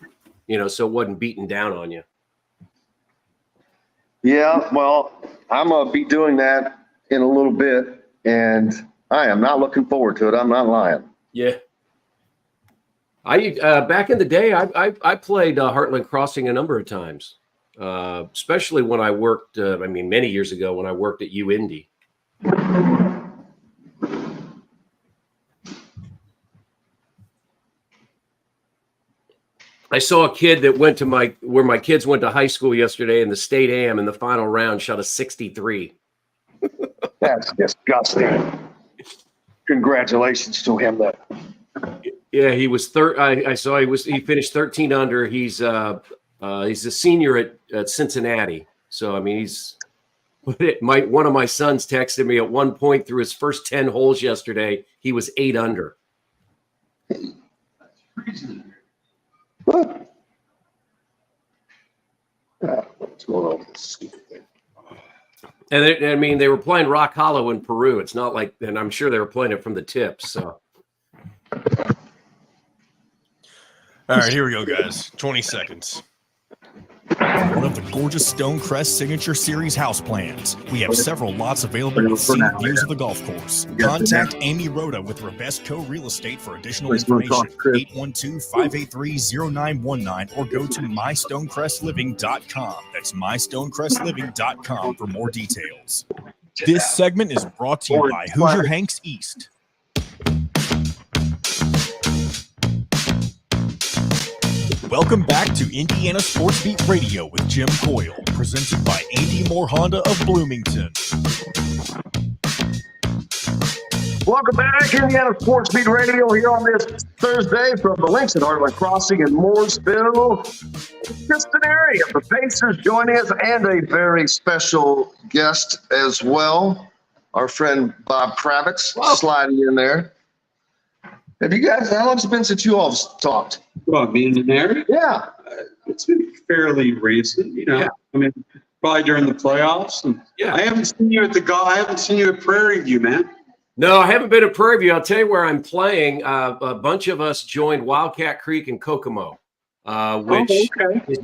so it wasn't beating down on you. Yeah, well, I'm going to be doing that in a little bit, and I am not looking forward to it. I'm not lying. Yeah. Back in the day, I played Heartland Crossing a number of times, especially when I worked, many years ago when I worked at UIndy. I saw a kid that went to where my kids went to high school yesterday in the state AM in the final round, shot a 63. That's disgusting. Congratulations to him, though. Yeah, he was I saw he finished 13 under. He's a senior at Cincinnati. So I mean one of my sons texted me at one point through his first 10 holes yesterday, he was 8 under. What? What's going on with this stupid thing? And they were playing Rock Hollow in Peru. It's not like, and I'm sure they were playing it from the tips. So, all right, here we go, guys. 20 seconds. One of the gorgeous Stonecrest Signature Series house plans. We have several lots available with scenic views of the golf course. Contact Amy Rhoda with Revesco Real Estate for additional information. 812-583-0919 or go to mystonecrestliving.com. That's mystonecrestliving.com for more details. This segment is brought to you by Hoosier Hanks East. Welcome back to Indiana Sports Beat Radio with Jim Coyle, presented by Andy Moore Honda of Bloomington. Welcome back, Indiana Sports Beat Radio, here on this Thursday from the links at Heartland Crossing in Mooresville. Chris Denari of the Pacers joining us, and a very special guest as well, our friend Bob Kravitz sliding in there. Have you guys, how long has it been since you all talked? Well, me and Denari? Yeah. It's been fairly recent, Yeah. I mean, probably during the playoffs. And yeah. I haven't seen you I haven't seen you at Prairie View, man. No, I haven't been at Prairie View. I'll tell you where I'm playing. A bunch of us joined Wildcat Creek in Kokomo, which is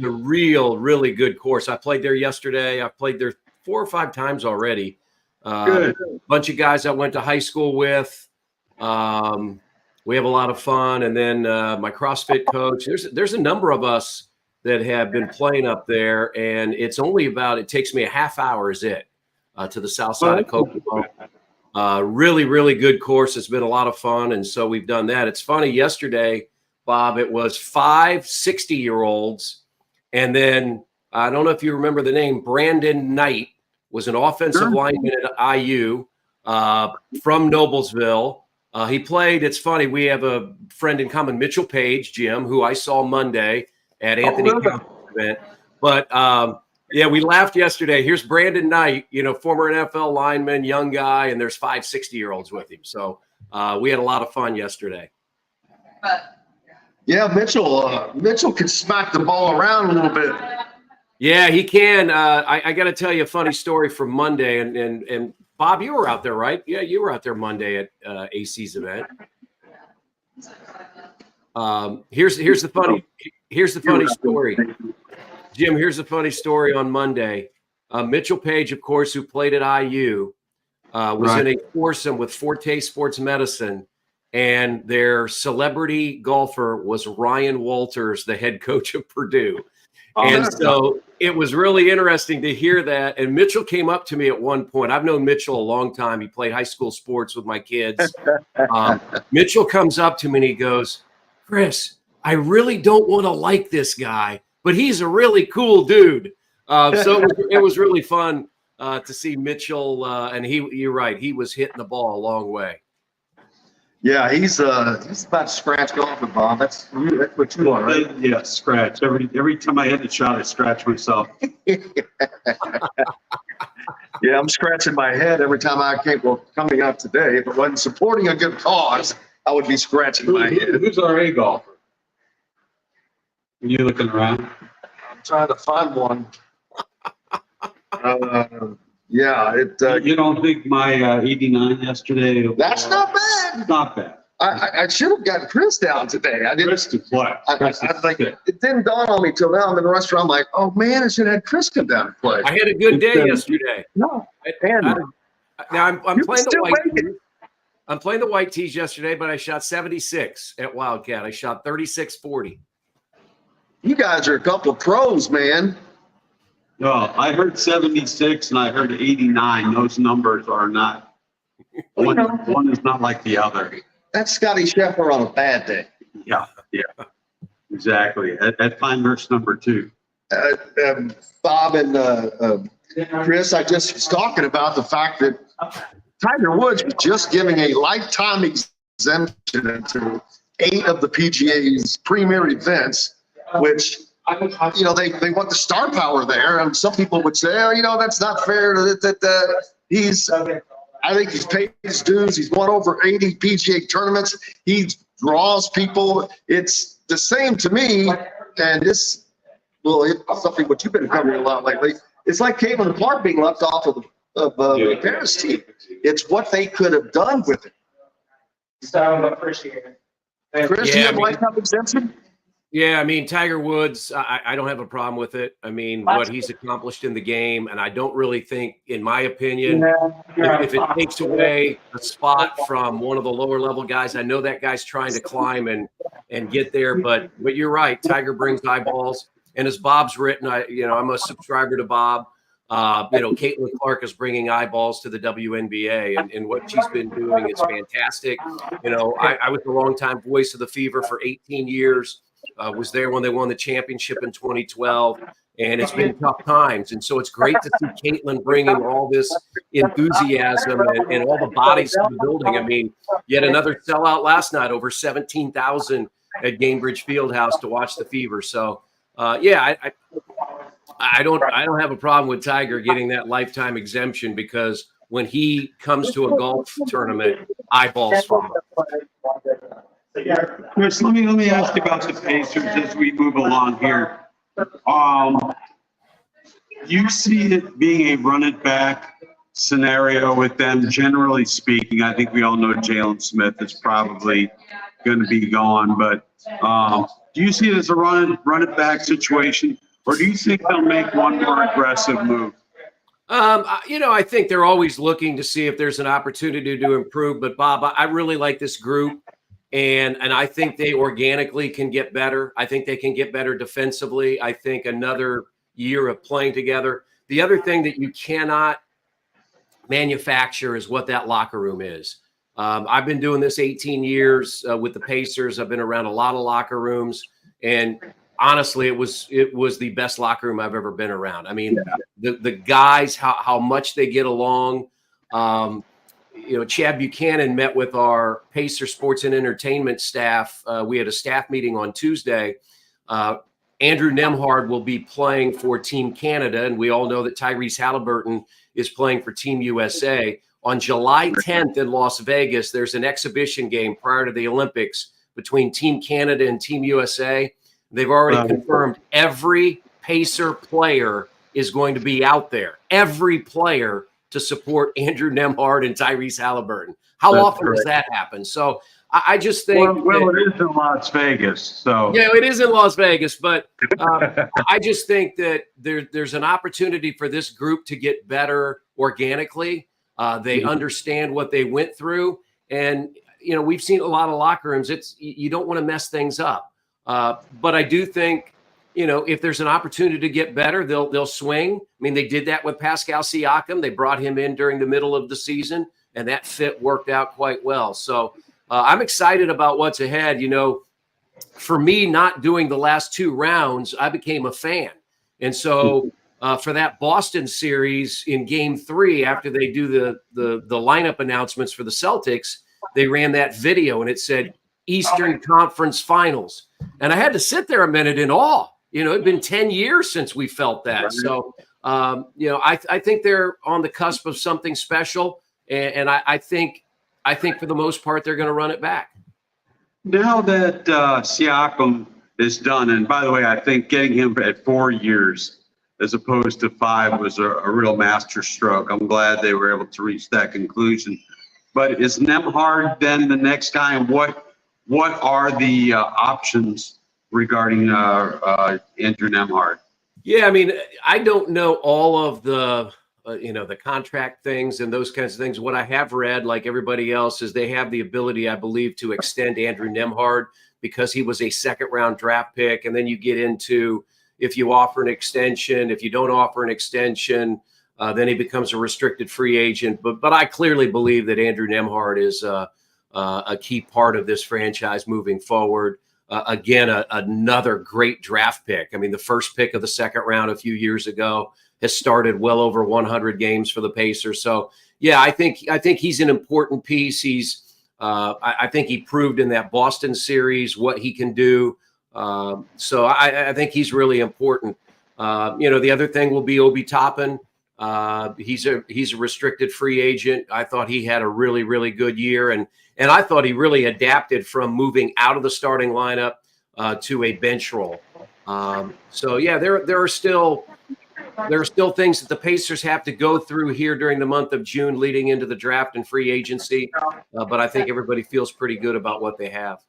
a really good course. I played there yesterday. I've played there 4 or 5 times already. Good. A bunch of guys I went to high school with. We have a lot of fun. And then my CrossFit coach, there's a number of us that have been playing up there. And it's only it takes me a half hour to the south side of Kokomo. Really good course. It's been a lot of fun. And so we've done that. It's funny, yesterday, Bob, it was 5 60-year-olds. And then I don't know if you remember the name, Brandon Knight was an offensive lineman at IU from Noblesville. He played, it's funny, we have a friend in common, Mitchell Page, Jim, who I saw Monday at Anthony Cow's event. But, we laughed yesterday. Here's Brandon Knight, former NFL lineman, young guy, and there's 5 60-year-olds with him. So we had a lot of fun yesterday. Yeah, Mitchell can smack the ball around a little bit. Yeah, he can. I got to tell you a funny story from Monday, and Bob, you were out there, right? Yeah, you were out there Monday at AC's event. Here's the funny story. Jim, here's the funny story on Monday. Mitchell Page, of course, who played at IU, was in a foursome with Forte Sports Medicine, and their celebrity golfer was Ryan Walters, the head coach of Purdue. And so it was really interesting to hear that. And Mitchell came up to me at one point. I've known Mitchell a long time. He played high school sports with my kids. Mitchell comes up to me and he goes, "Chris, I really don't want to like this guy, but he's a really cool dude." So it was really fun to see Mitchell. And you're right, he was hitting the ball a long way. Yeah, he's about to scratch golfing, Bob. That's what you want, right? Yeah, scratch. Every time I hit the shot, I scratch myself. Yeah, I'm scratching my head every time I came. Well, coming up today, if it wasn't supporting a good cause, I would be scratching my head. Who's our A golfer? Are you looking around? I'm trying to find one. You don't think my 89 yesterday? That's not bad. Not bad. I should have got Chris down today. I didn't. Chris to play. It didn't dawn on me till now. I'm in the restaurant. I'm like, oh man, I should have had Chris come down and play. I had a good day yesterday. No, now I'm playing the white tees. I'm playing the white tees yesterday, but I shot 76 at Wildcat. I shot 36-40. You guys are a couple of pros, man. No, I heard 76 and I heard 89. Those numbers are not. One is not like the other. That's Scotty Scheffler on a bad day. Yeah, exactly. At Pinehurst number 2. Bob and Chris, I just was talking about the fact that Tiger Woods was just giving a lifetime exemption to 8 of the PGA's premier events, which, you know, they want the star power there. And some people would say, oh, you know, that's not fair. I think he's paid his dues. He's won over 80 PGA tournaments. He draws people. It's the same to me. And this, well, it's something what you've been covering a lot lately. It's like Caitlyn Clark being left off of the Paris team. It's what they could have done with it. So I appreciate it. Chris, do you have lifetime exemption? Yeah, I mean, Tiger Woods, I don't have a problem with it. I mean, what he's accomplished in the game, and I don't really think, in my opinion, if it takes away a spot from one of the lower level guys, I know that guy's trying to climb and get there, but you're right. Tiger brings eyeballs, and as Bob's written, I'm a subscriber to Bob. Caitlyn Clark is bringing eyeballs to the WNBA, and what she's been doing is fantastic. I was a longtime voice of the Fever for 18 years. Was there when they won the championship in 2012, and it's been tough times. And so it's great to see Caitlyn bringing all this enthusiasm and all the bodies to the building. I mean, yet another sellout last night, over 17,000 at Gainbridge Fieldhouse to watch the Fever. So, I don't have a problem with Tiger getting that lifetime exemption, because when he comes to a golf tournament, eyeballs from him. Chris, let me ask you about the Pacers as we move along here. You see it being a run it back scenario with them, generally speaking. I think we all know Jalen Smith is probably going to be gone, but do you see it as a run it back situation, or do you think they'll make one more aggressive move? I think they're always looking to see if there's an opportunity to improve. But Bob, I really like this group. And I think they organically can get better. I think they can get better defensively. I think another year of playing together. The other thing that you cannot manufacture is what that locker room is. I've been doing this 18 years with the Pacers. I've been around a lot of locker rooms, and honestly, it was the best locker room I've ever been around. I mean, the guys, how much they get along. Chad Buchanan met with our Pacer Sports and Entertainment staff. We had a staff meeting on Tuesday. Andrew Nemhard will be playing for Team Canada, and we all know that Tyrese Halliburton is playing for Team USA. On July 10th in Las Vegas, there's an exhibition game prior to the Olympics between Team Canada and Team USA. They've already confirmed every Pacer player is going to be out there. Every player to support Andrew Nemhard and Tyrese Halliburton. How often does that happen? So I just think it is in Las Vegas. So it is in Las Vegas, but I just think that there's an opportunity for this group to get better organically. They understand what they went through, and we've seen a lot of locker rooms. You don't want to mess things up, but I do think if there's an opportunity to get better, they'll swing. I mean, they did that with Pascal Siakam. They brought him in during the middle of the season, and that fit worked out quite well. So I'm excited about what's ahead. For me, not doing the last 2 rounds, I became a fan. And so for that Boston series in Game 3, after they do the lineup announcements for the Celtics, they ran that video, and it said Eastern Conference Finals. And I had to sit there a minute in awe. It'd been 10 years since we felt that. So I think they're on the cusp of something special, and I think for the most part they're going to run it back. Now that Siakam is done, and by the way, I think getting him at 4 years as opposed to 5 was a real master stroke. I'm glad they were able to reach that conclusion. But is Nembhard then the next guy, and what are the options regarding Andrew Nembhard? Yeah, I mean, I don't know all of the the contract things and those kinds of things. What I have read, like everybody else, is they have the ability, I believe, to extend Andrew Nembhard because he was a second-round draft pick. And then you get into if you offer an extension, if you don't offer an extension, then he becomes a restricted free agent. But I clearly believe that Andrew Nembhard is a key part of this franchise moving forward. Again, another great draft pick. I mean, the first pick of the second round a few years ago has started well over 100 games for the Pacers. So, yeah, I think he's an important piece. I think he proved in that Boston series what he can do. So I think he's really important. The other thing will be Obi Toppin. He's a restricted free agent. I thought he had a really, really good year, and I thought he really adapted from moving out of the starting lineup to a bench role. So yeah, there are still things that the Pacers have to go through here during the month of June, leading into the draft and free agency. But I think everybody feels pretty good about what they have.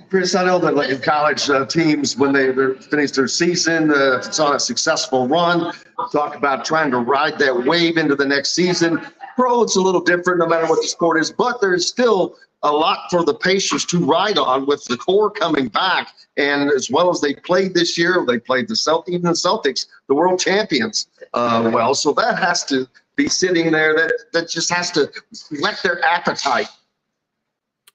Chris, I know that like in college teams, when they finish their season, if it's on a successful run, talk about trying to ride that wave into the next season. Pro, it's a little different no matter what the sport is, but there's still a lot for the Pacers to ride on with the core coming back. And as well as they played this year, they played the Celtics, the world champions, well. So that has to be sitting there. That just has to whet their appetite.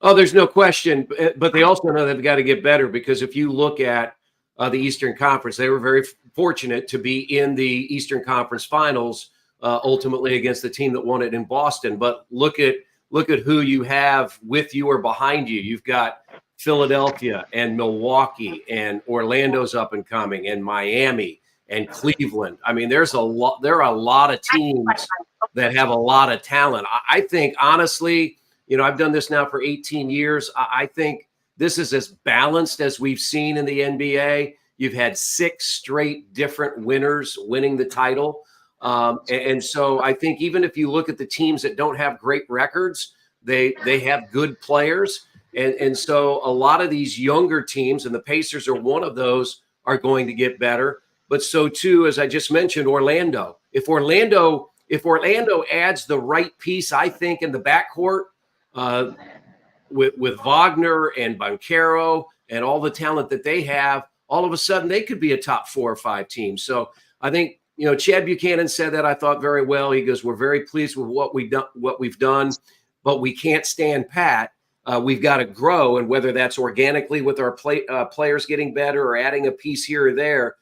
Oh, there's no question. But they also know they've got to get better, because if you look at the Eastern Conference, they were very fortunate to be in the Eastern Conference Finals, ultimately against the team that won it in Boston. But look at who you have with you or behind you. You've got Philadelphia and Milwaukee and Orlando's up and coming, and Miami and Cleveland. I mean, there are a lot of teams that have a lot of talent. I think, honestly, I've done this now for 18 years. I think this is as balanced as we've seen in the NBA. You've had 6 straight different winners winning the title. And so I think even if you look at the teams that don't have great records, they have good players. And so a lot of these younger teams, and the Pacers are one of those, are going to get better. But so too, as I just mentioned, Orlando. If Orlando adds the right piece, I think, in the backcourt, with Wagner and Banchero and all the talent that they have, all of a sudden they could be a top 4 or 5 team. So I think, Chad Buchanan said that, I thought, very well. He goes, we're very pleased with what we've done, but we can't stand pat. We've got to grow. And whether that's organically with our players getting better or adding a piece here or there,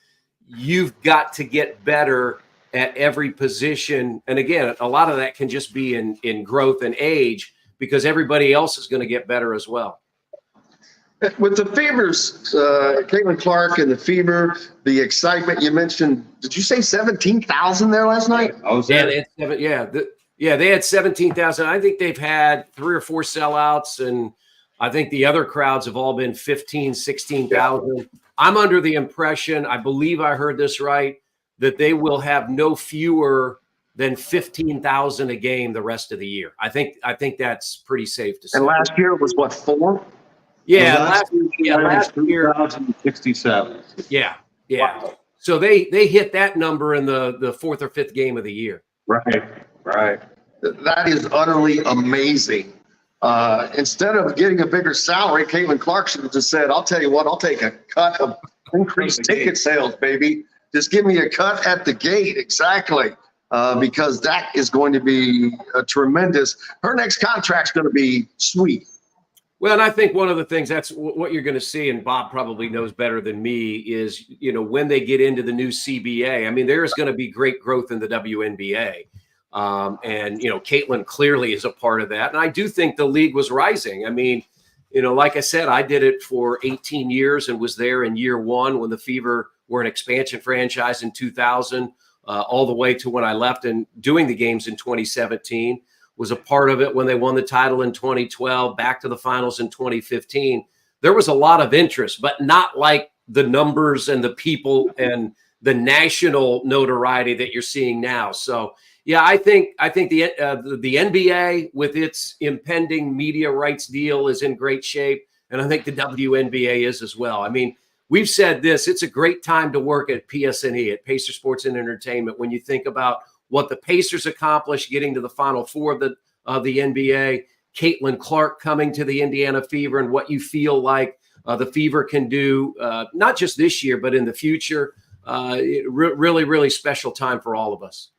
you've got to get better at every position. And again, a lot of that can just be in growth and age, because everybody else is going to get better as well. With the Fevers, Caitlyn Clark and the Fever, the excitement you mentioned, did you say 17,000 there last night? They had 17,000. I think they've had 3 or 4 sellouts, and I think the other crowds have all been 15, 16,000. Yeah. I'm under the impression, I believe I heard this right, that they will have no fewer than 15,000 a game the rest of the year. I think that's pretty safe to say. And last year was what, 4? Yeah, last year 2,067. Yeah. Wow. So they hit that number in the 4th or 5th game of the year. Right. That is utterly amazing. Instead of getting a bigger salary, Caitlyn Clark should have just said, I'll tell you what, I'll take a cut of increased ticket sales, baby. Just give me a cut at the gate. Exactly. Because that is going to be a tremendous. Her next contract's going to be sweet. Well, and I think one of the things that's what you're going to see, and Bob probably knows better than me, is, when they get into the new CBA, I mean, there's going to be great growth in the WNBA. And Caitlyn clearly is a part of that. And I do think the league was rising. I mean, like I said, I did it for 18 years and was there in year 1 when the Fever were an expansion franchise in 2000, all the way to when I left and doing the games in 2017. Was a part of it when they won the title in 2012, back to the finals in 2015. There was a lot of interest, but not like the numbers and the people and the national notoriety that you're seeing now. So, yeah, I think the NBA with its impending media rights deal is in great shape, and I think the WNBA is as well. I mean, we've said this, it's a great time to work at PSNE, at Pacer Sports and Entertainment, when you think about what the Pacers accomplished, getting to the Final Four of the NBA, Caitlyn Clark coming to the Indiana Fever, and what you feel like the Fever can do, not just this year, but in the future. Really, really special time for all of us.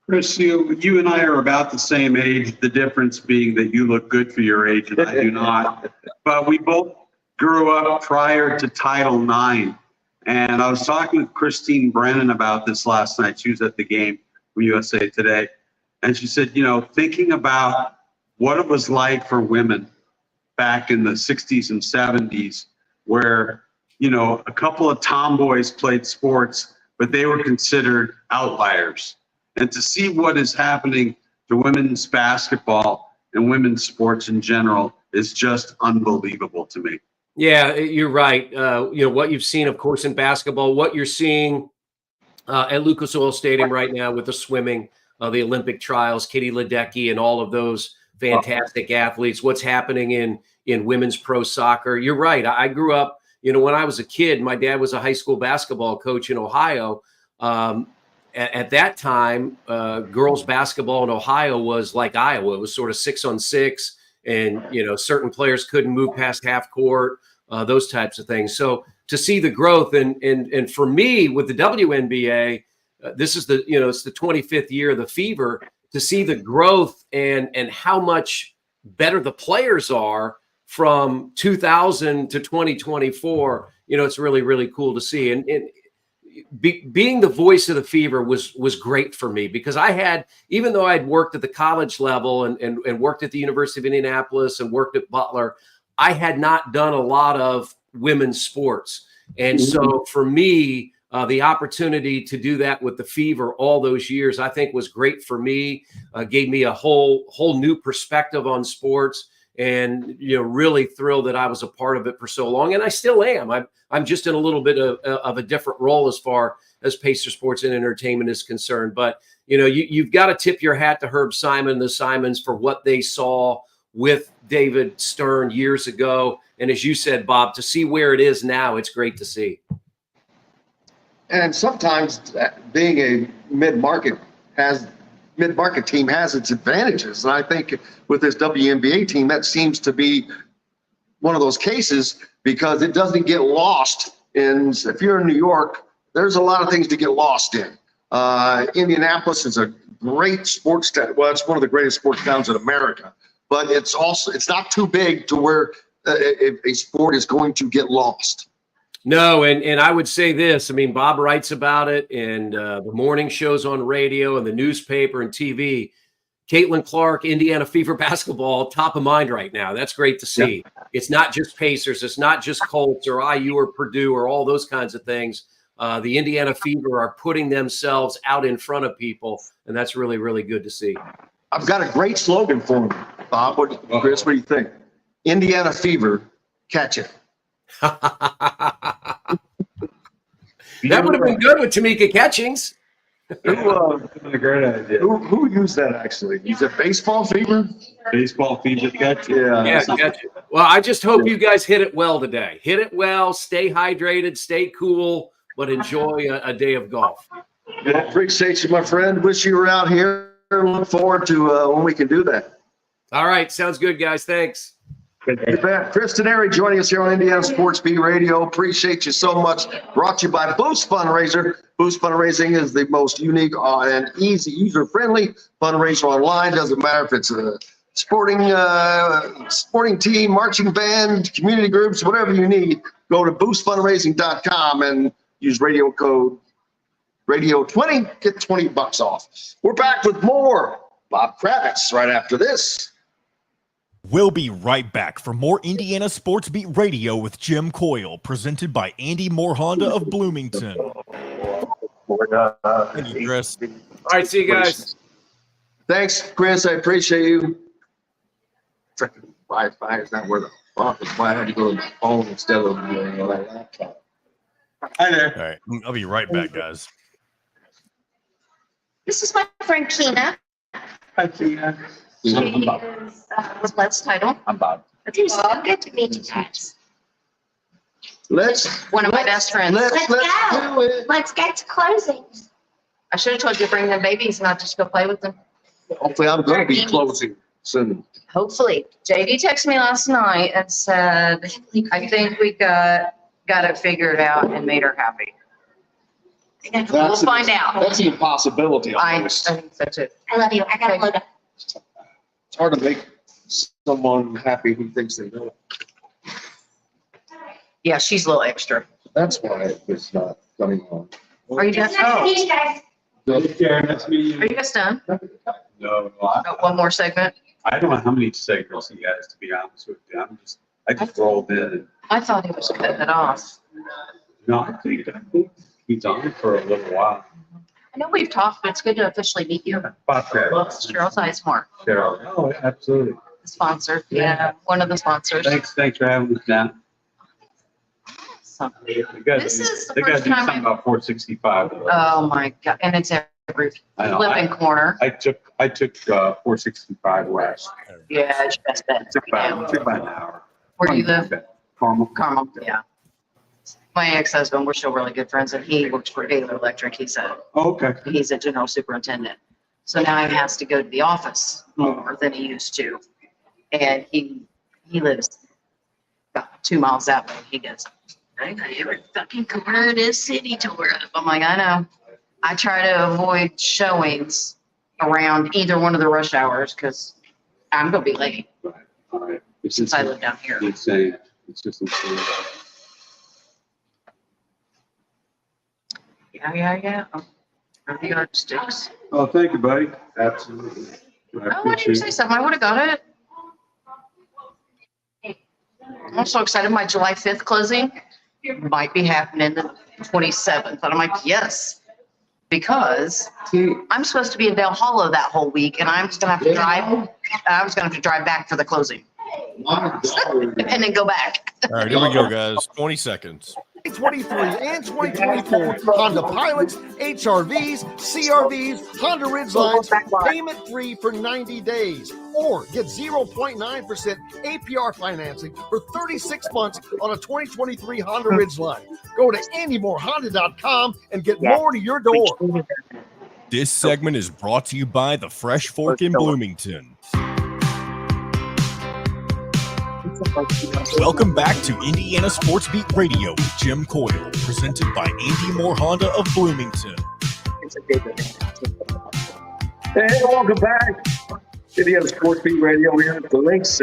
Chris, you and I are about the same age, the difference being that you look good for your age and I do not. But we both grew up prior to Title IX. And I was talking with Christine Brennan about this last night. She was at the game from USA Today. And she said, thinking about what it was like for women back in the 60s and 70s, where, a couple of tomboys played sports, but they were considered outliers. And to see what is happening to women's basketball and women's sports in general is just unbelievable to me. Yeah, you're right. What you've seen, of course, in basketball, what you're seeing at Lucas Oil Stadium right now with the swimming, the Olympic trials, Katie Ledecky and all of those fantastic athletes, what's happening in women's pro soccer. You're right. I grew up, when I was a kid, my dad was a high school basketball coach in Ohio. At that time, girls basketball in Ohio was like Iowa. It was sort of 6-on-6, and certain players couldn't move past half court, those types of things. So to see the growth, and for me with the WNBA, this is it's the 25th year of the Fever. To see the growth and how much better the players are from 2000 to 2024, it's really, really cool to see. And being the voice of the Fever was great for me, because I had, even though I'd worked at the college level and worked at the University of Indianapolis and worked at Butler, I had not done a lot of women's sports. And so for me, the opportunity to do that with the Fever all those years, I think was great for me, gave me a whole new perspective on sports, and, really thrilled that I was a part of it for so long. And I still am. I'm just in a little bit of a different role as far as Pacer Sports and Entertainment is concerned. But, you've got to tip your hat to Herb Simon and the Simons for what they saw with David Stern years ago. And as you said, Bob, to see where it is now, it's great to see. And sometimes being a mid-market team has its advantages. And I think with this WNBA team, that seems to be one of those cases, because it doesn't get lost in, if you're in New York, there's a lot of things to get lost in. Indianapolis is a great sports town. Well, it's one of the greatest sports towns in America, but it's not too big to where a sport is going to get lost. No, and I would say this. I mean, Bob writes about it, and the morning shows on radio and the newspaper and TV. Caitlyn Clark, Indiana Fever basketball, top of mind right now. That's great to see. Yeah. It's not just Pacers. It's not just Colts or IU or Purdue or all those kinds of things. The Indiana Fever are putting themselves out in front of people, and that's really, really good to see. I've got a great slogan for them, Bob. Chris, what do you think? Indiana Fever, catch it. That would have been good with Tamika Catchings. A great idea. Who used that actually? Is it Baseball Fever? Baseball Fever, catch it. Yeah, catch it. Well, I just hope you guys hit it well today. Hit it well, stay hydrated, stay cool, but enjoy a day of golf. Well, appreciate you, my friend. Wish you were out here. Look forward to when we can do that. All right, sounds good, guys. Thanks. You bet. Chris Denari joining us here on Indiana Sports Beat Radio. Appreciate you so much. Brought to you by Boost Fundraiser. Boost Fundraising is the most unique and easy, user-friendly fundraiser online. Doesn't matter if it's a sporting team, marching band, community groups, whatever you need. Go to boostfundraising.com and use radio code Radio20. Get $20 off. We're back with more Bob Kravitz right after this. We'll be right back for more Indiana Sports Beat Radio with Jim Coyle, presented by Andy Moore Honda of Bloomington. Thank you, Chris. All right, see you guys. Thanks, Chris. I appreciate you. Freaking Wi-Fi is not where the fuck is. Why I had to go to my phone instead of my laptop. Hi there. All right, I'll be right back, guys. This is my friend Keena. Hi, Tina. She is with Let's Title. I'm Bob. It's so good to meet you guys. One of my best friends. Let's go. do it. Let's get to closings. I should have told you to bring them babies, not just go play with them. Hopefully, I'm going to be closing soon. Hopefully. JD texted me last night and said, I think we got it figured out and made her happy. We'll find out. That's an impossibility. I think so too. I love you. I got to load up. It's hard to make someone happy who thinks they know. Yeah, she's a little extra. That's why it's not coming on. Are you done? Nice to meet you guys. Are you guys done? No, One more segment. I don't know how many segments he has, to be honest with you. I just rolled in. And, I thought he was cutting it off. no, I think he's on it for a little while. I know we've talked, but it's good to officially meet you. About that. Cheryl Sizemore, Cheryl. Oh, absolutely. the sponsor. Yeah, one of the sponsors. Thanks for having us down. So, They got This is the to do first time something about 465. oh my God, and it's every I know. flip and corner. I took 465 last. Yeah, it's your best bet. Took about an hour. Where do you live? Carmel. Carmel, yeah. My ex-husband, we're still really good friends, and he works for Taylor Electric. He's a general superintendent. So now he has to go to the office more than he used to. And he lives about 2 miles that way. He goes, I got every fucking corner of this city to work up. I'm like, I know. I try to avoid showings around either one of the rush hours because I'm going to be late since I live down here. Insane. It's just insane. Yeah. Or the yardsticks. Oh, thank you, buddy. Absolutely. Oh, why didn't you say something? I would have got it. I'm so excited. My July 5th closing might be happening the 27th. And I'm like, yes, because I'm supposed to be in Dale Hollow that whole week, and I'm just going to have to drive. I was going to have to drive back for the closing and then go back. All right, here we go, guys. 20 seconds. 2023 and 2024 Honda Pilots, HRVs, CRVs, Honda Ridgelines, payment free for 90 days. Or get 0.9% APR financing for 36 months on a 2023 Honda Ridgeline. Go to AndyMooreHonda.com and get more to your door. This segment is brought to you by the Fresh Fork in Bloomington. Welcome back to Indiana Sports Beat Radio with Jim Coyle, presented by Andy Moore Honda of Bloomington. Hey, welcome back. Indiana Sports Beat Radio here at the Links.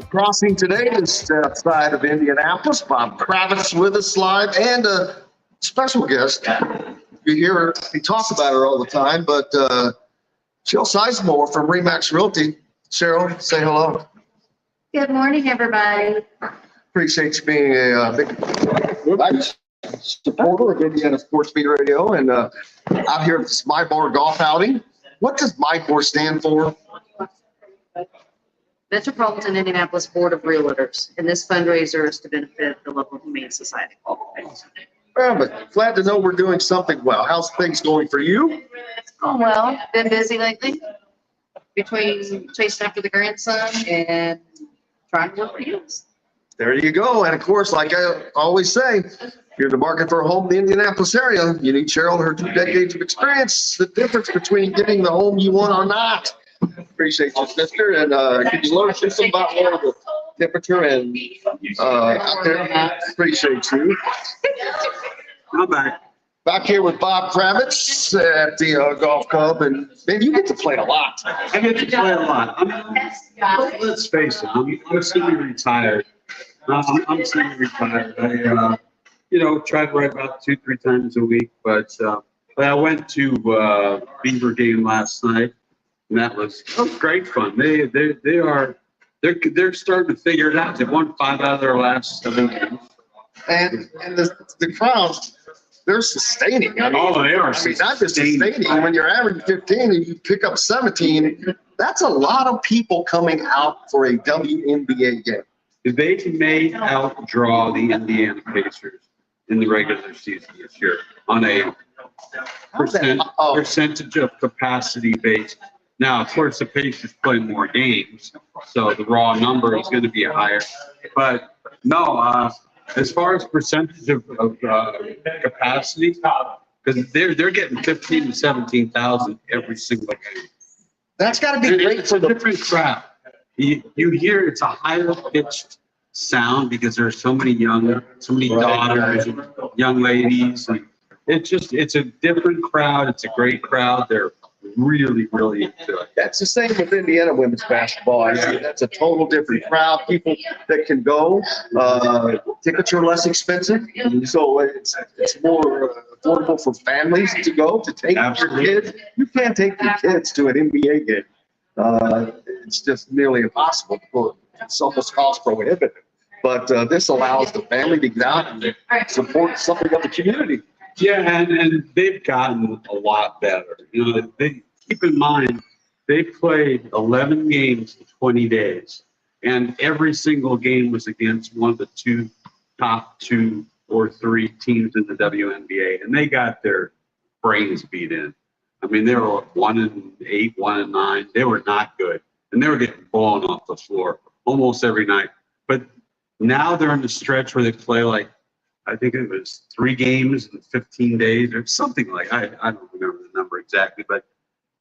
Crossing today is outside of Indianapolis. Bob Kravitz with us live and a special guest. You hear her, we talk about her all the time, but Cheryl Sizemore from Remax Realty. Cheryl, say hello. Good morning, everybody. Appreciate you being a big supporter of Indiana Sports Beat Radio and out here at this My Bar golf outing. What does My Bar stand for? Metropolitan Indianapolis Board of Realtors, and this fundraiser is to benefit the local Humane Society. Well, but glad to know we're doing something well. How's things going for you? It's going well. Been busy lately between chasing after the grandson and trying to work for deals. There you go. And of course, like I always say, if you're in the market for a home in the Indianapolis area, you need Cheryl and her 2 decades of experience. The difference between getting the home you want or not. Appreciate you, sister. And could you learn something about more of the temperature and out there? Appreciate you. I'm back. Back here with Bob Kravitz at the golf club, and man, you get to play a lot. I get to play a lot. Let's face it, I'm semi-retired. I'm semi-retired. I, try to write about 2-3 times a week, but I went to Beaver game last night, and that was great fun. They are they're starting to figure it out. They've won 5 out of their last 7 games. And the crowds, they're sustaining. I mean, They are. not just sustaining. When you're averaging 15 and you pick up 17, that's a lot of people coming out for a WNBA game. They may outdraw the Indiana Pacers in the regular season this year on a percentage of capacity base. Now, of course, the Pacers play more games, so the raw number is going to be higher. But no, as far as percentage of capacity, because they're getting 15 to 17,000 every single game. That's got to be great for the different crowd. You hear it's a higher pitched sound because there's so many daughters and young ladies, and it's a different crowd. It's a great crowd. They're really, really into it. That's the same with Indiana women's basketball. I mean, that's a total different crowd. People that can go. Tickets are less expensive, so it's more affordable for families to go to take your kids. You can't take your kids to an NBA game. It's just nearly impossible. It's almost cost prohibitive. But this allows the family to get out and support something of the community. Yeah, and they've gotten a lot better. You know, keep in mind, they played 11 games in 20 days, and every single game was against one of the top 2 or 3 teams in the WNBA, and they got their brains beat in. I mean, they were 1-8, 1-9. They were not good, and they were getting blown off the floor almost every night. But now they're in the stretch where they play I think it was 3 games in 15 days or something like. I don't remember the number exactly, but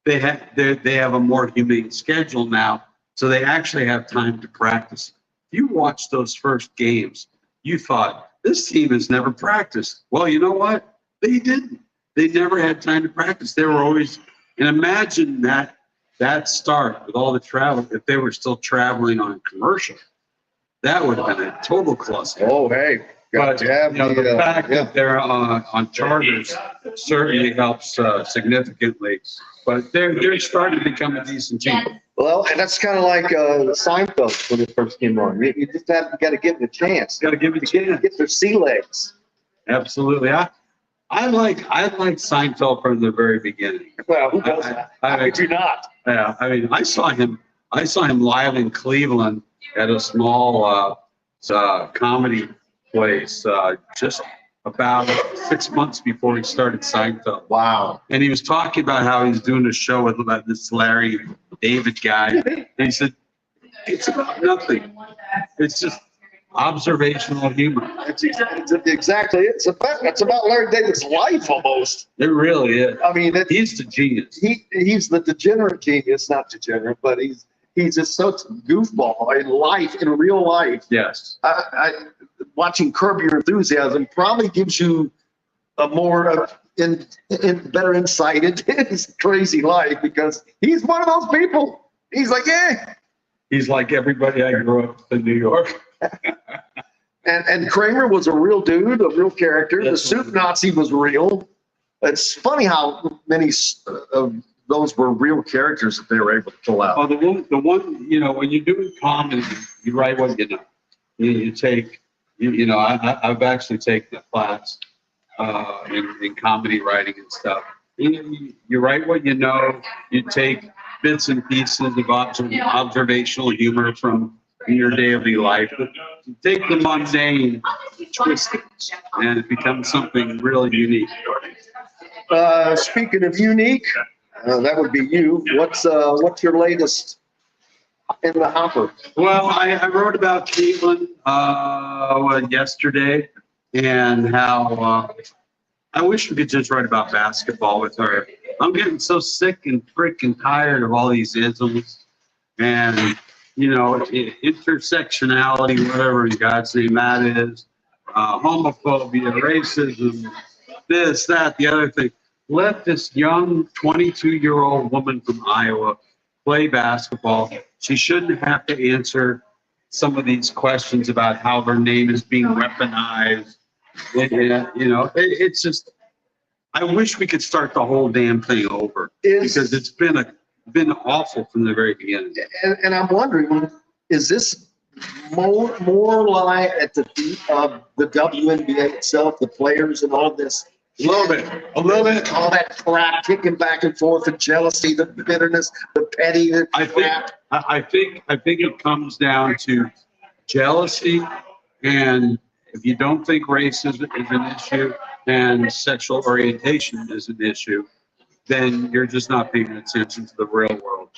they have a more humane schedule now, so they actually have time to practice. If you watch those first games, you thought this team has never practiced. Well, you know what? They didn't. They never had time to practice. They were always. And imagine that start with all the travel. If they were still traveling on commercial, that would have been a total cluster. Oh, hey. But the fact that they're on charters certainly helps significantly. But they're starting to become a decent team. Well, and that's kind of like Seinfeld when they first came on. You just got to give it a chance. Got to give it a chance. Get their sea legs. Absolutely. I like Seinfeld from the very beginning. Well, who doesn't? I do not. Yeah, I mean, I saw him live in Cleveland at a small comedy place just about 6 months before he started Seinfeld. Wow. And he was talking about how he's doing a show with this Larry David guy. And he said, it's about nothing. It's just observational humor. It's exactly it. It's about Larry David's life almost. It really is. I mean, he's the genius. He's the degenerate genius, not degenerate, but he's just such a goofball in life, in real life. Yes. Watching Curb Your Enthusiasm probably gives you a more better insight into his crazy life, because he's one of those people. He's like, He's like everybody I grew up in New York. And Kramer was a real dude, a real character. The Soup Nazi was real. It's funny how many of those were real characters that they were able to pull out. Oh, the one, when you're doing comedy, you write what you know. You take, I've actually taken a class in comedy writing and stuff. You write what you know. You take bits and pieces of observational humor from your daily life. You take the mundane, twist it, and it becomes something really unique. Speaking of unique, that would be you. What's your latest in the hopper? Well, I wrote about Caitlyn yesterday, and how I wish we could just write about basketball with her. I'm getting so sick and freaking tired of all these isms and intersectionality, whatever in God's name that is, homophobia, racism, this, that, the other thing. Let this young 22-year-old woman from Iowa play basketball. She shouldn't have to answer some of these questions about how her name is being weaponized. It's just, I wish we could start the whole damn thing over, because it's been awful from the very beginning. And I'm wondering, is this more like at the feet of the WNBA itself, the players and all this? A little bit. All that crap, kicking back and forth, the jealousy, the bitterness, the petty, the crap. I think it comes down to jealousy, and if you don't think race is an issue and sexual orientation is an issue, then you're just not paying attention to the real world.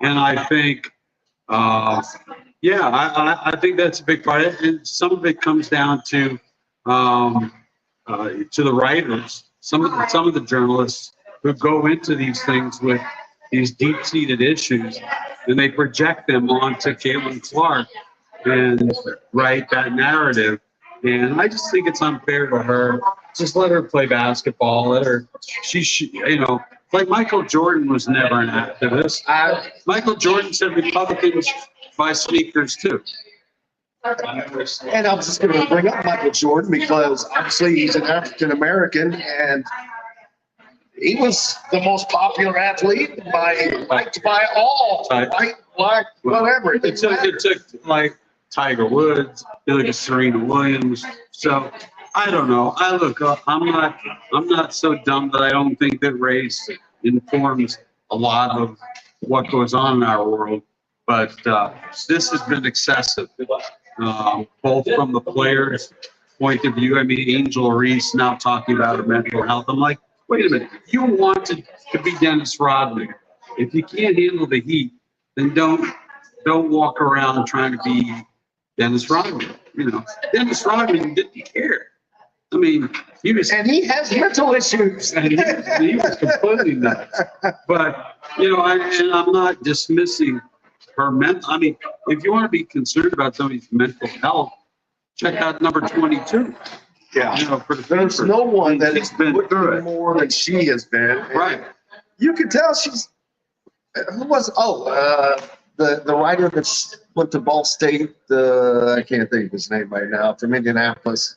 And I think, I think that's a big part. And some of it comes down to the writers, some of the journalists who go into these things with these deep-seated issues, and they project them onto Caitlyn Clark and write that narrative. And I just think it's unfair to her. Just let her play basketball. Let her. Like Michael Jordan was never an activist. Michael Jordan said Republicans buy sneakers too. And I'm just going to bring up Michael Jordan because obviously he's an African American and he was the most popular athlete liked by all, white, black, whatever. It took like Tiger Woods, like Serena Williams. So I don't know. I'm not so dumb that I don't think that race informs a lot of what goes on in our world. But this has been excessive, both from the players' point of view. I mean, Angel Reese now talking about her mental health. I'm like, wait a minute. You wanted to be Dennis Rodman. If you can't handle the heat, then don't walk around trying to be Dennis Rodman. Dennis Rodman didn't care. I mean, he has mental issues. And he was completely nuts. But I'm not dismissing her mental. I mean, if you want to be concerned about somebody's mental health, check out number 22. Yeah. There's no one that has been through it more than she has been. Right. You can tell she's. Who was? The writer that went to Ball State. I can't think of his name right now. From Indianapolis.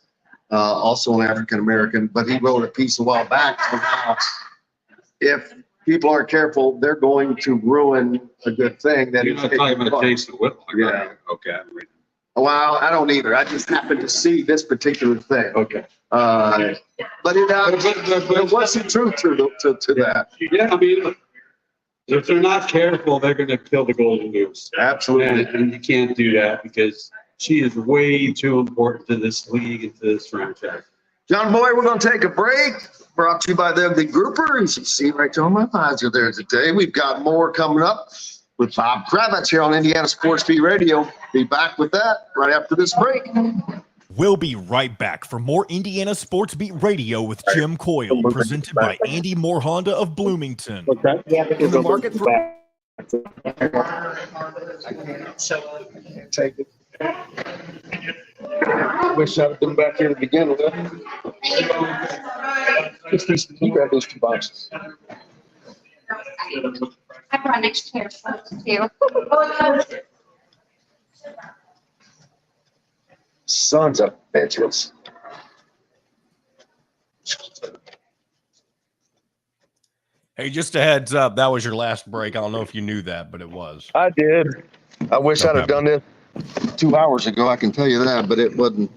Also an African American, but he wrote a piece a while back on how if people aren't careful, they're going to ruin a good thing. That you're not talking about Jason Whitlock. Yeah. Okay. I'm reading. Well, I don't either. I just happened to see this particular thing. Okay. But there was some truth to that. Yeah, I mean, if they're not careful, they're going to kill the golden goose. Absolutely. And you can't do that because she is way too important to this league and to this franchise. John Boy, we're going to take a break. Brought to you by the Ugly Grouper. And you see right on my eyes are there today. We've got more coming up with Bob Kravitz here on Indiana Sports Beat Radio. Be back with that right after this break. We'll be right back for more Indiana Sports Beat Radio with Jim Coyle, presented by Andy Moore Honda of Bloomington. Okay. In the market for take it. Wish I'd have been back here to begin with. You grab those 2 boxes. I brought next chair too. Sons of bitches. Hey, just a heads up, that was your last break. I don't know if you knew that, but it was. I did. I wish I'd have done this 2 hours ago. I can tell you that, but it wasn't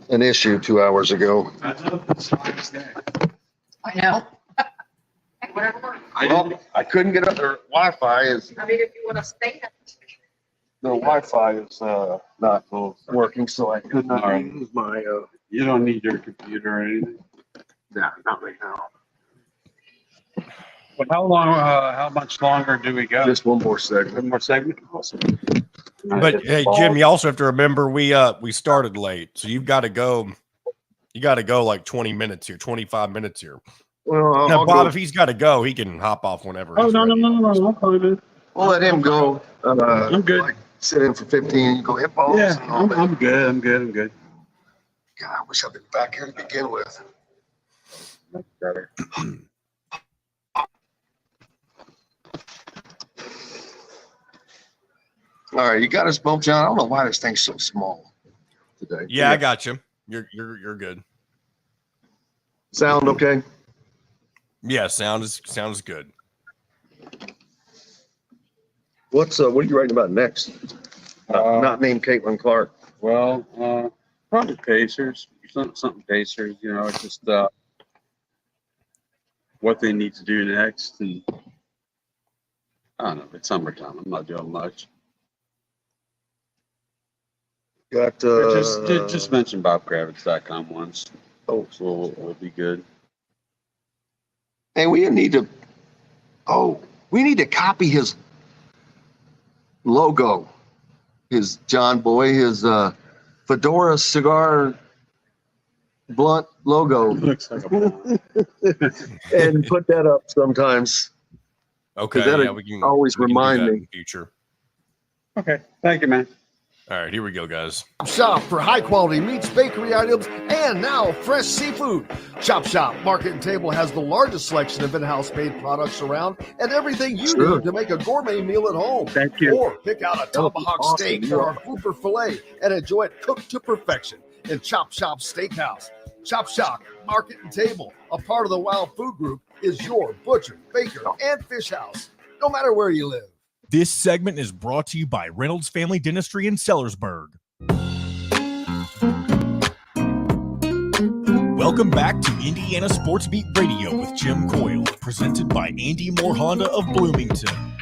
an issue 2 hours ago. I know. Well, I couldn't get up there. Wi-Fi is. I mean, if you want to stay. The Wi-Fi is not working, so I could not use my. You don't need your computer or anything. No, not right now. Well, how much longer do we go? Just one more segment. One more segment? Awesome. But hey, Jim, you also have to remember we started late, so you've got to go. You got to go like 20 minutes here, 25 minutes here. Well, now, Bob, if he's got to go, he can hop off whenever. Oh, no. I'm fine. We'll let him go. I'm good. Like, sit in for 15, go hit balls. Yeah, I'm good. God, I wish I'd been back here to begin with. All right, you got us both, John. I don't know why this thing's so small today. Yeah, I got you. You're good. Sound okay? Yeah, sound is good. What are you writing about next? not named Caitlyn Clark? Well, probably Pacers. Something Pacers. You know, it's just what they need to do next, and I don't know. It's summertime. I'm not doing much. Got just mention BobKravitz.com once. Oh, so we'll be good. Hey, we need to copy his logo, his John Boy, his Fedora cigar blunt logo. Looks like a and put that up sometimes. Okay, that'll we can always we can do remind that me. in the future. Okay, thank you, man. All right, here we go, guys. Shop for high-quality meats, bakery items, and now fresh seafood. Chop Shop Market and Table has the largest selection of in-house made products around and everything you need to make a gourmet meal at home. Thank you. Or pick out a tomahawk steak or our Flooper filet and enjoy it cooked to perfection in Chop Shop Steakhouse. Chop Shop Market and Table, a part of the Wild Food Group, is your butcher, baker, and fish house, no matter where you live. This segment is brought to you by Reynolds Family Dentistry in Sellersburg. Welcome back to Indiana Sports Beat Radio with Jim Coyle, presented by Andy Moore Honda of Bloomington.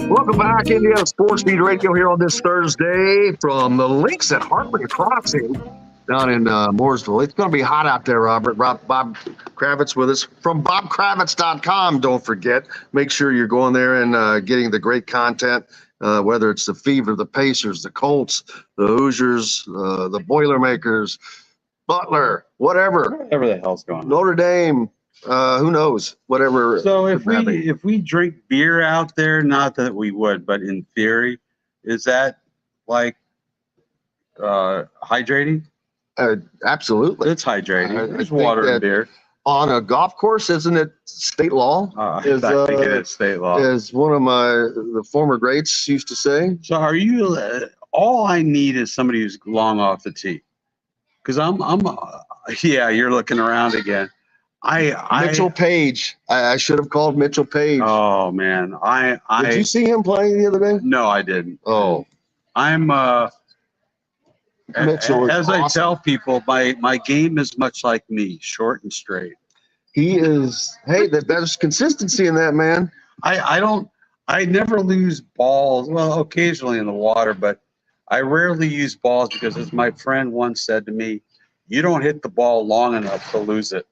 Welcome back, Indiana Sports Beat Radio here on this Thursday from the links at Hartman Crossing down in Mooresville. It's going to be hot out there, Robert. Bob Kravitz with us from bobkravitz.com. Don't forget, make sure you're going there and getting the great content, whether it's the Fever, the Pacers, the Colts, the Hoosiers, the Boilermakers, Butler, whatever the hell's going on. Notre Dame, who knows, whatever. So if we drink beer out there, not that we would, but in theory, is that like hydrating? Absolutely. It's hydrating. There's water and beer. On a golf course, isn't it state law? I think it is state law. As one of the former greats used to say. So are you, all I need is somebody who's long off the tee. Because yeah, you're looking around again. Mitchell Page. I should have called Mitchell Page. Oh, man. Did you see him playing the other day? No, I didn't. Oh. I'm, Mitchell as awesome. I tell people, my game is much like me, short and straight. He is, hey, there's consistency in that, man. I never lose balls. Well, occasionally in the water, but I rarely use balls because, as my friend once said to me, you don't hit the ball long enough to lose it.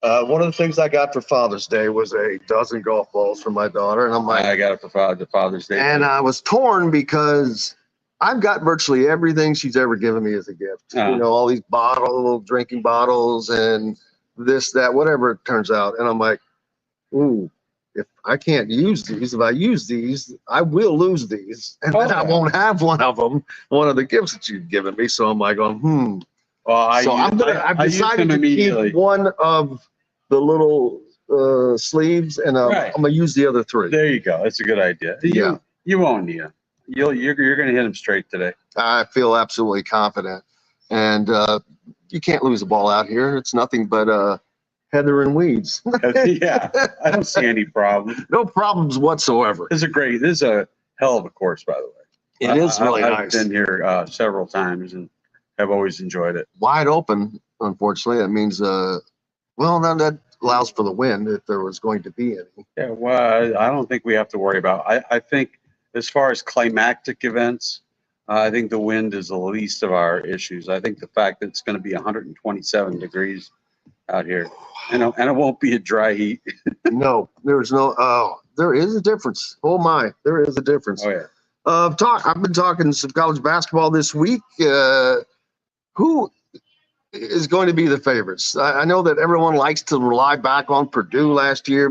One of the things I got for Father's Day was a dozen golf balls for my daughter, and I'm like, I got it for Father's Day. And I was torn because I've got virtually everything she's ever given me as a gift. You know, all these little drinking bottles and this, that, whatever it turns out. And I'm like, ooh, if I can't use these, if I use these, I will lose these. And then I won't have one of them, one of the gifts that you've given me. So I'm like, Well, I've decided to keep one of the little sleeves, and I'm going to use the other three. There you go. That's a good idea. Yeah. You won't need them. You're going to hit them straight today. I feel absolutely confident. And you can't lose a ball out here. It's nothing but heather and weeds. Yeah, I don't see any problem. No problems whatsoever. This is a hell of a course, by the way. It is really I've nice. been here several times and have always enjoyed it. Wide open, unfortunately. That means, well, then that allows for the wind if there was going to be any. Yeah, well, I don't think we have to worry about it. I think as far as climactic events, I think the wind is the least of our issues. I think the fact that it's going to be 127 degrees out here, and it won't be a dry heat. No, there is a difference. Oh my, there is a difference. Oh yeah. I've been talking some college basketball this week. Who is going to be the favorites? I know that everyone likes to rely back on Purdue last year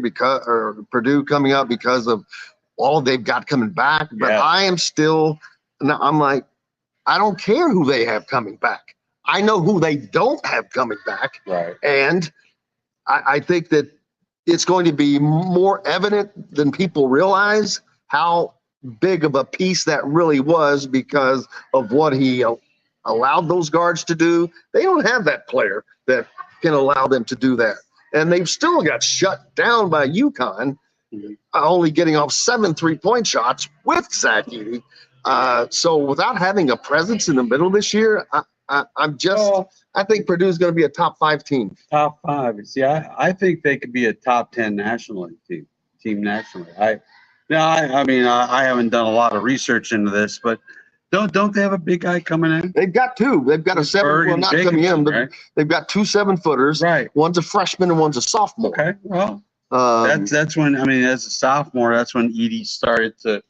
Purdue coming up because of all they've got coming back. But I am still, I'm like, I don't care who they have coming back. I know who they don't have coming back. Right. And I think that it's going to be more evident than people realize how big of a piece that really was because of what he allowed those guards to do. They don't have that player that can allow them to do that. And they've still got shut down by UConn. only getting off 7 3-point shots with Zach Edey. So without having a presence in the middle this year, I think Purdue's going to be a top 5 team. Top 5. See, I think they could be a top 10 national team nationally. I haven't done a lot of research into this, but don't they have a big guy coming in? They've got 2. They've got a 7. Well, not coming in, but right? They've got 2 7-footers. Right. One's a freshman and one's a sophomore. Okay. Well, that's when, as a sophomore, that's when Edey started to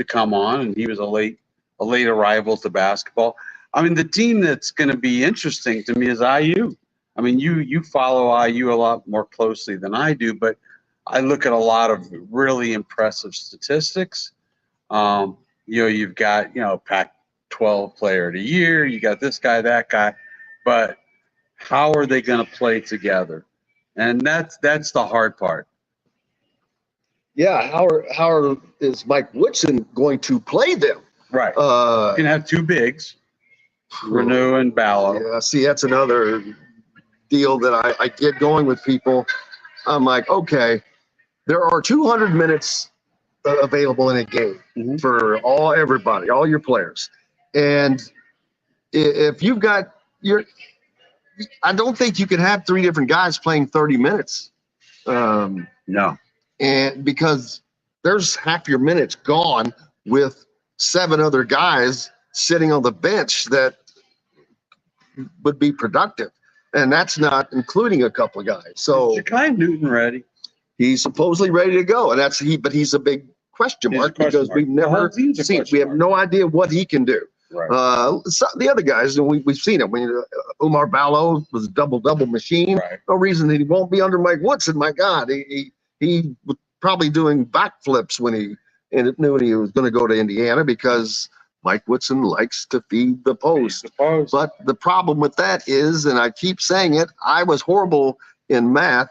come on, and he was a late arrival to basketball. The team that's going to be interesting to me is IU. You follow IU a lot more closely than I do, but I look at a lot of really impressive statistics. You've got, Pac-12 player of the year. You got this guy, that guy, but how are they going to play together? And that's the hard part. Yeah, how is Mike Woodson going to play them? Right. You can have 2 bigs, Renew and Ballo. Yeah, see, that's another deal that I get going with people. I'm like, okay, there are 200 minutes available in a game for everybody, all your players. And if you've got I don't think you can have 3 different guys playing 30 minutes. No. And because there's half your minutes gone with 7 other guys sitting on the bench that would be productive. And that's not including a couple of guys. So is Ja'Kai Newton ready? He's supposedly ready to go. And but he's a big question mark because we've never seen, we have no idea what he can do. Right. So the other guys, we've seen it. Umar Ballo was a double-double machine. Right. No reason that he won't be under Mike Woodson. My God, he was probably doing backflips when he knew he was going to go to Indiana because Mike Woodson likes to feed the post. But the problem with that is, and I keep saying it, I was horrible in math.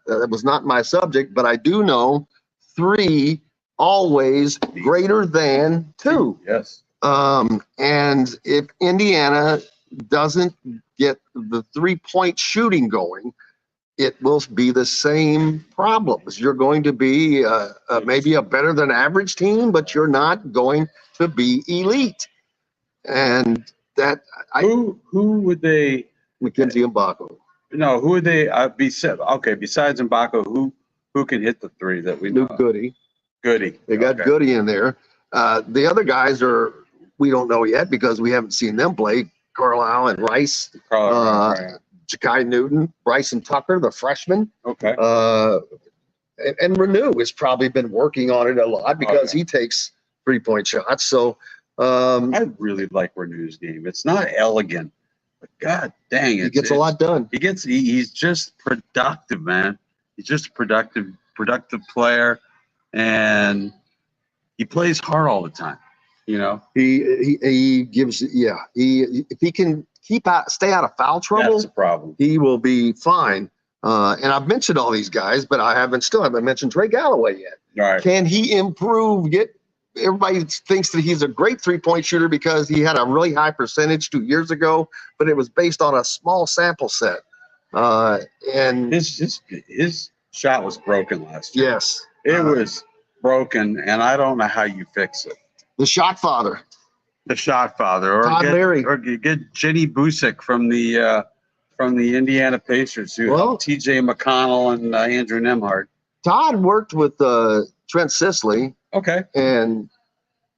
That was not my subject, but I do know 3 always greater than 2. Yes. And if Indiana doesn't get the 3-point shooting going, it will be the same problems. You're going to be maybe a better than average team, but you're not going to be elite. And that who would they? Mackenzie Mbako. No, who would they be? Okay, besides Mbako, who can hit the 3 that we know? Luke Goody. Goody. They got Goody in there. The other guys we don't know yet because we haven't seen them play. Carlisle and Rice. Ja'Kai Newton, Bryson Tucker, the freshman. Okay. And Renew has probably been working on it a lot because he takes 3-point shots. So I really like Renew's game. It's not elegant, but God dang it. He gets a lot done. He's just productive, man. He's just a productive player, and he plays hard all the time. He gives if he can stay out of foul trouble, that's a problem. He will be fine. And I've mentioned all these guys, but I still haven't mentioned Trey Galloway yet. All right. Can he improve? Everybody thinks that he's a great 3-point shooter because he had a really high percentage 2 years ago, but it was based on a small sample set. And his shot was broken last year. Yes. It was broken, and I don't know how you fix it. The shot father, or Todd Berry, or get Jenny Busick from the Indiana Pacers, T.J. McConnell and Andrew Nembhard. Todd worked with Trent Sisley. Okay, and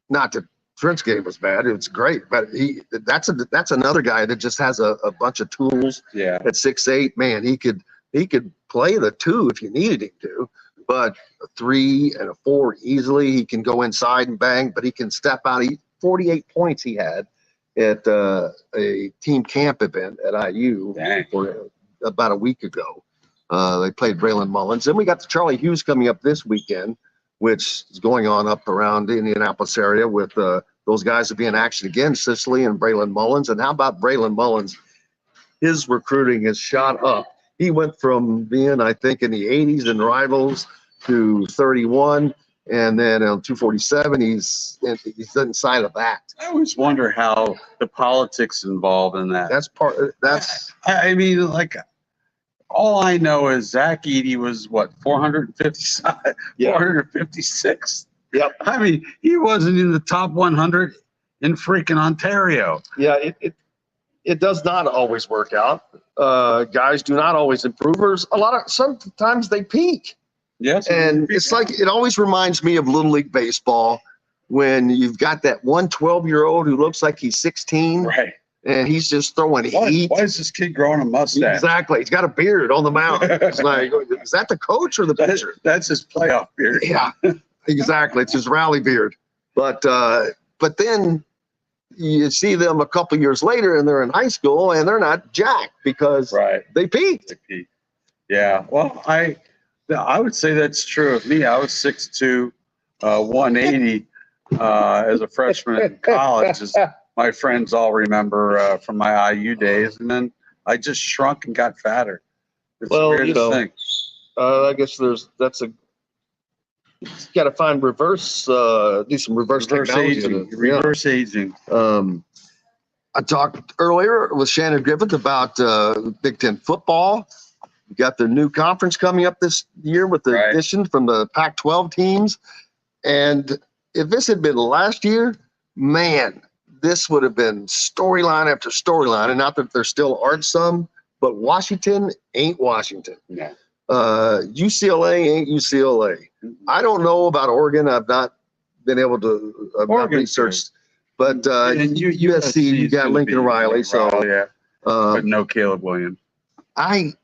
not that Trent's game was bad; it was great. But that's another guy that just has a bunch of tools. Yeah, at 6'8", man, he could play the 2 if you needed him to. But a 3 and a 4 easily. He can go inside and bang, but he can step out. 48 points he had at a team camp event at IU for about a week ago. They played Braylon Mullins. Then we got the Charlie Hughes coming up this weekend, which is going on up around the Indianapolis area with those guys will be in action again, Sicily and Braylon Mullins. And how about Braylon Mullins? His recruiting has shot up. He went from being, I think, in the 80s in Rivals to 31, and then on 247, he's inside of that. I always wonder how the politics involved in that. That's part. That's. I mean, like, All I know is Zach Edey was what 456. Yep. I mean, he wasn't in the top 100 in freaking Ontario. Yeah, it does not always work out. Guys do not always improve. Sometimes they peak. Yes. And it's like, it always reminds me of Little League Baseball when you've got that 12-year-old who looks like he's 16. Right. And he's just throwing heat. Why is this kid growing a mustache? Exactly. He's got a beard on the mound. It's like, is that the coach or the pitcher? That's his playoff beard. Yeah, exactly. It's his rally beard. But then you see them a couple years later and they're in high school and they're not jacked because they peaked. Yeah. Well, I would say that's true of me. I was 6'2", 180 as a freshman in college. As my friends all remember from my IU days, and then I just shrunk and got fatter. It's the weirdest thing. I guess you got to find do some reverse technology. Reverse aging. I talked earlier with Shannon Griffith about Big Ten football. You got the new conference coming up this year with the addition from the Pac-12 teams. And if this had been last year, man, this would have been storyline after storyline. And not that there still aren't some, but Washington ain't Washington. Yeah. UCLA ain't UCLA. I don't know about Oregon. I've not been able to research. But USC, you got Lincoln Riley. But no Caleb Williams. I've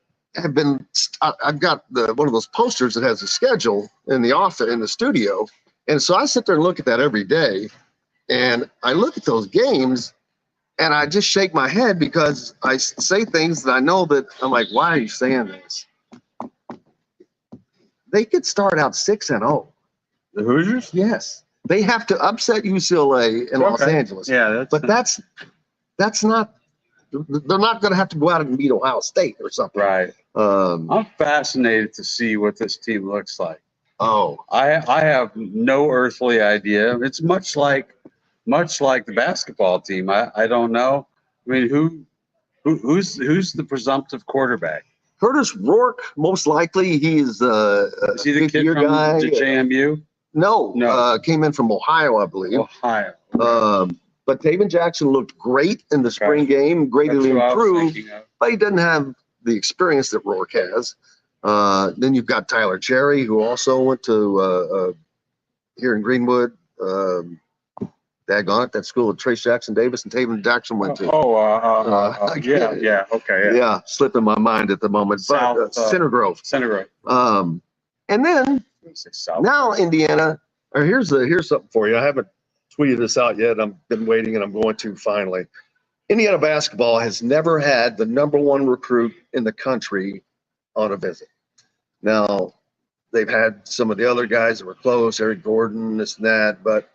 got one of those posters that has a schedule in the office, in the studio. And so I sit there and look at that every day. And I look at those games and I just shake my head because I say things that I know that I'm like, why are you saying this? They could start out 6-0. The Hoosiers? Yes. They have to upset UCLA in Los Angeles. Yeah. That's not, they're not going to have to go out and beat Ohio State or something. Right. I'm fascinated to see what this team looks like. Oh, I have no earthly idea. It's much like the basketball team. I don't know. I mean, who's the presumptive quarterback? Curtis Rourke, most likely. He's is he the kid from JMU? No. Came in from Ohio, I believe. Ohio. But Taven Jackson looked great in the spring game, greatly improved, but he doesn't have the experience that Rourke has. Then you've got Tyler Cherry, who also went to here in Greenwood. Daggone it, that school that Trace Jackson Davis and Taven Jackson went to. Yeah, slipping my mind at the moment. But Center Grove. And then now Indiana. Or here's something for you. I haven't tweeted this out yet. I've been waiting, and I'm going to finally. Indiana basketball has never had the #1 recruit in the country on a visit. Now, they've had some of the other guys that were close, Eric Gordon, this and that, but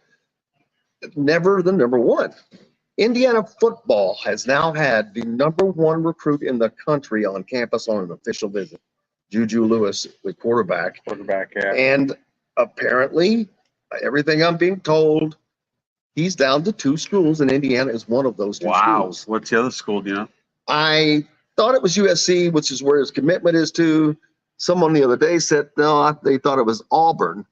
never the #1. Indiana football has now had the #1 recruit in the country on campus on an official visit. Juju Lewis, the quarterback. Yeah. And apparently, everything I'm being told, he's down to 2 schools, and Indiana is one of those 2 schools. What's the other school, do you know? I thought it was USC, which is where his commitment is to. Someone the other day said, no, they thought it was Auburn.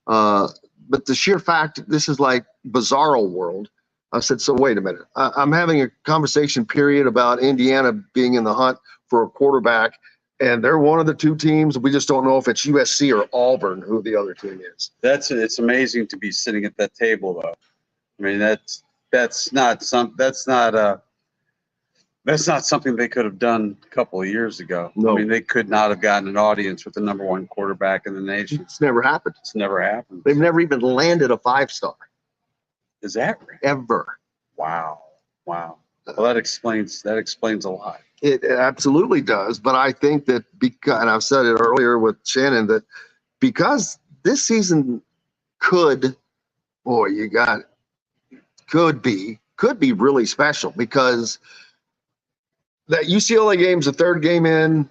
But the sheer fact, this is like bizarro world. I said, so wait a minute. I'm having a conversation period about Indiana being in the hunt for a quarterback, and they're one of the 2 teams. We just don't know if it's USC or Auburn, who the other team is. It's amazing to be sitting at that table, though. I mean, that's not something they could have done a couple of years ago. No. I mean, they could not have gotten an audience with the #1 quarterback in the nation. It's never happened. They've never even landed a 5-star. Is that right? Ever. Wow. Well, that explains a lot. It absolutely does. But I think that because, and I've said it earlier with Shannon, that because this season could be really special, because that UCLA game's the 3rd game in.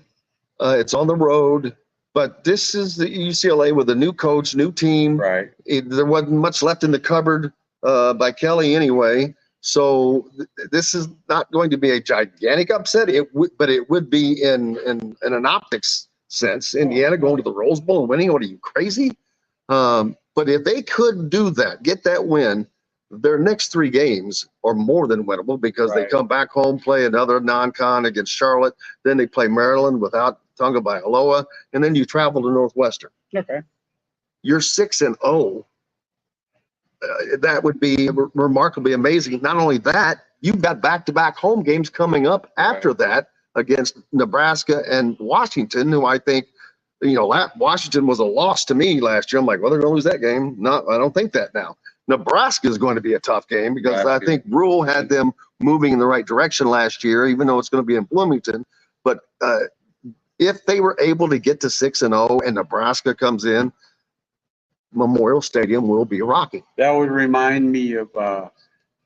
It's on the road, but this is the UCLA with a new coach, new team. Right. There wasn't much left in the cupboard by Kelly anyway. This is not going to be a gigantic upset. But it would be in an optics sense. Indiana going to the Rose Bowl and winning. What are you, crazy? But if they could do that, get that win, their next 3 games are more than winnable because they come back home, play another non-con against Charlotte, then they play Maryland without Tonga Bailoa, and then you travel to Northwestern. Okay. You're 6-0. That would be remarkably amazing. Not only that, you've got back-to-back home games coming up after that against Nebraska and Washington, who I think, Washington was a loss to me last year. I'm like, well, they're going to lose that game. No, I don't think that now. Nebraska is going to be a tough game because I think Rule had them moving in the right direction last year, even though it's going to be in Bloomington. But if they were able to get to 6-0 and Nebraska comes in, Memorial Stadium will be rocking. That would remind me of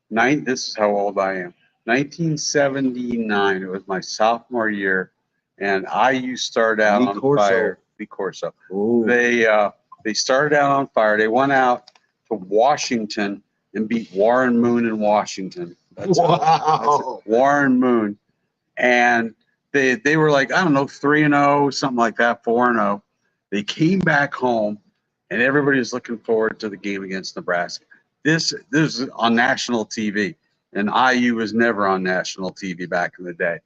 this is how old I am. 1979. It was my sophomore year, and IU started out on fire. Lee Corso. They started out on fire. They went out to Washington and beat Warren Moon in Washington. That's Warren Moon, and they were like, I don't know, 3-0, something like that, 4-0. They came back home. And everybody was looking forward to the game against Nebraska. This is on national TV, and IU was never on national TV back in the day.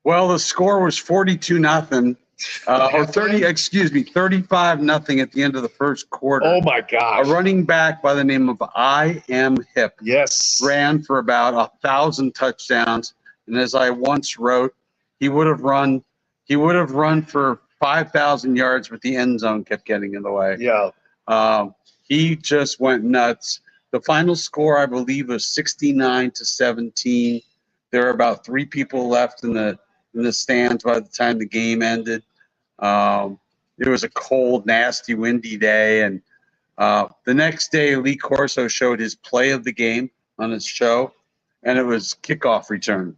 Well, the score was 42-0, or 35-0 at the end of the first quarter. Oh my gosh! A running back by the name of I.M. Hip, ran for about 1,000 touchdowns, and as I once wrote, he would have run for 5,000 yards, but the end zone kept getting in the way. Yeah. He just went nuts. The final score, I believe, was 69-17. There were about 3 people left in the stands by the time the game ended. It was a cold, nasty, windy day, and the next day, Lee Corso showed his play of the game on his show, and it was kickoff return.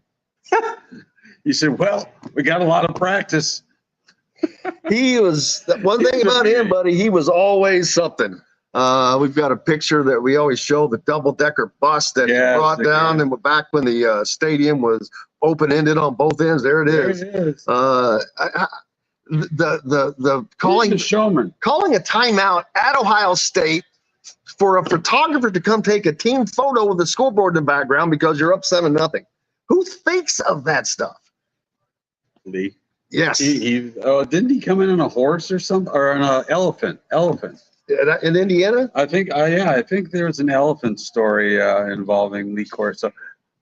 He said, "Well, we got a lot of practice." He was one thing about him, buddy. He was always something. We've got a picture that we always show, the double-decker bus that he brought down, and back when the stadium was open-ended on both ends. There it is. The calling the showman, calling a timeout at Ohio State for a photographer to come take a team photo with the scoreboard in the background because you're up 7-0. Who thinks of that stuff? Lee. Yes. Didn't he come in on a horse or something, or on an elephant? In Indiana? I think there's an elephant story involving Lee Corso.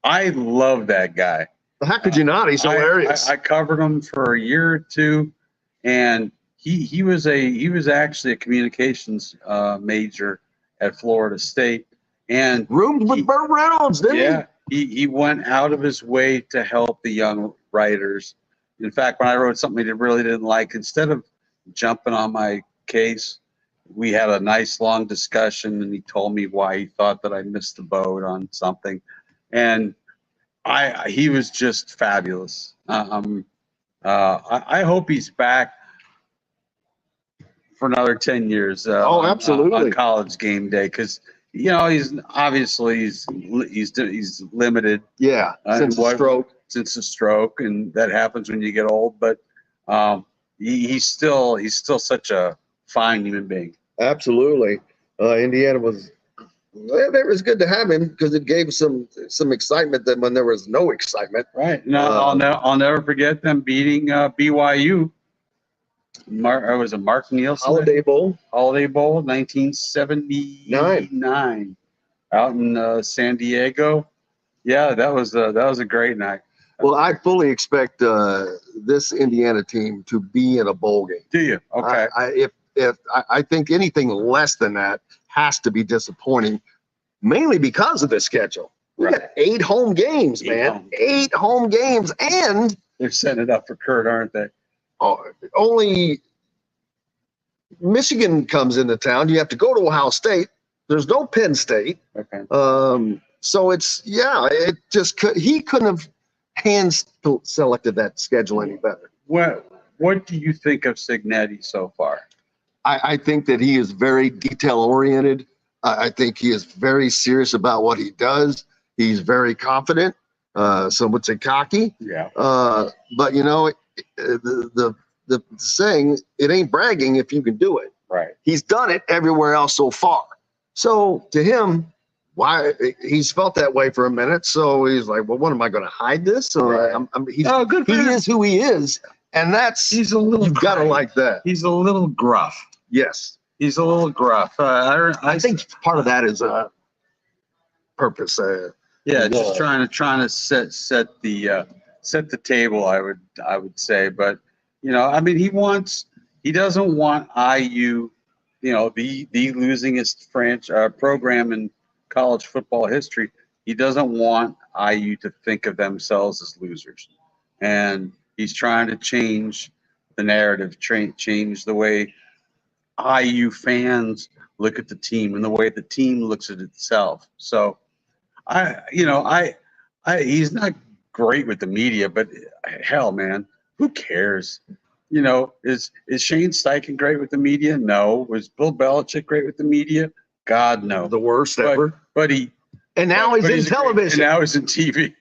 I love that guy. How could you not? He's hilarious. I covered him for a year or two, and he was actually a communications major at Florida State, and roomed with Burt Reynolds, didn't he? He went out of his way to help the young writers. In fact, when I wrote something he really didn't like, instead of jumping on my case, we had a nice long discussion, and he told me why he thought that I missed the boat on something, and he was just fabulous. I hope he's back for another 10 years. Absolutely. On College Game Day, because he's obviously he's limited. Yeah, since a stroke, and that happens when you get old. But he's still such a fine human being. Absolutely. Indiana was good to have him because it gave some excitement then when there was no excitement. Right. No, I'll never forget them beating BYU. Was it Mark Nielsen? Holiday Bowl, 1979, out in San Diego. Yeah, that was a great night. Well, I fully expect this Indiana team to be in a bowl game. Do you? Okay. I think anything less than that has to be disappointing, mainly because of the schedule. We got 8 home games, man. 8 home games, and they're setting it up for Kurt, aren't they? Only Michigan comes into town. You have to go to Ohio State. There's no Penn State. Okay. So he couldn't have hand-selected that schedule any better. What do you think of Signetti so far? I think that he is very detail-oriented. I think he is very serious about what he does. He's very confident. Some would say cocky. Yeah. But you know, the saying, it ain't bragging if you can do it. Right. He's done it everywhere else so far. So to him, why he's felt that way for a minute. So he's like, well, what am I going to hide this? So Good. He is who he is, and he's a little. You've got to like that. He's a little gruff. Yes, he's a little gruff. I think part of that is a purpose. Just trying to set the table. I would say, but you know, I mean, he doesn't want IU, you know, the losingest program in college football history. He doesn't want IU to think of themselves as losers, and he's trying to change the narrative, change the way IU fans look at the team and the way the team looks at itself. So, he's not great with the media, but hell, man, who cares? You know, is Shane Steichen great with the media? No. Was Bill Belichick great with the media? God, no. The worst ever. But he's in television. And now he's in TV.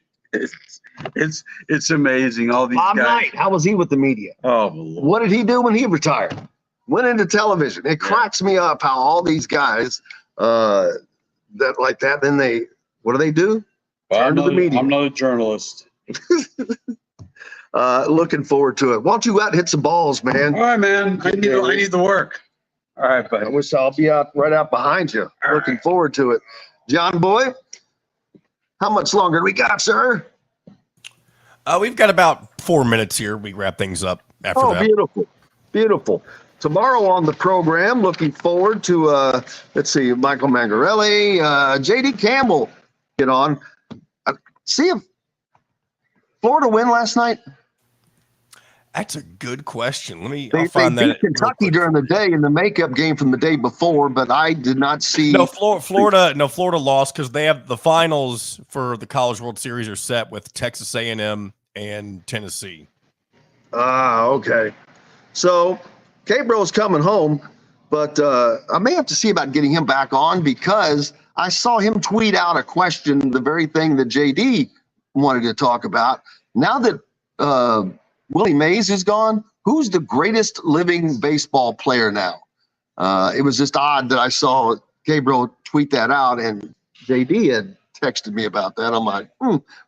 It's amazing. All these Bob guys. Knight, how was he with the media? Oh, Lord. What did he do when he retired? Went into television. It cracks me up how all these guys that like that. Then what do? Turn to the media. I'm not a journalist. Looking forward to it. Why don't you out and hit some balls, man? All right, man. I need the work. All right, buddy. I wish I'll be right out behind you. Looking forward to it. John Boy, how much longer do we got, sir? We've got about 4 minutes here. We wrap things up after that. Oh, beautiful. Tomorrow on the program, looking forward to, let's see, Michael Mangarelli, JD Campbell get on. See if Florida win last night? That's a good question. They beat Kentucky during the day in the makeup game from the day before, but I did not see. No, Florida lost because they have the finals for the College World Series are set with Texas A&M and Tennessee. Okay. So K-Bro's coming home, but I may have to see about getting him back on because I saw him tweet out a question, the very thing that JD wanted to talk about. Now that Willie Mays is gone, who's the greatest living baseball player now? It was just odd that I saw K-Bro tweet that out, and JD had texted me about that. I'm like,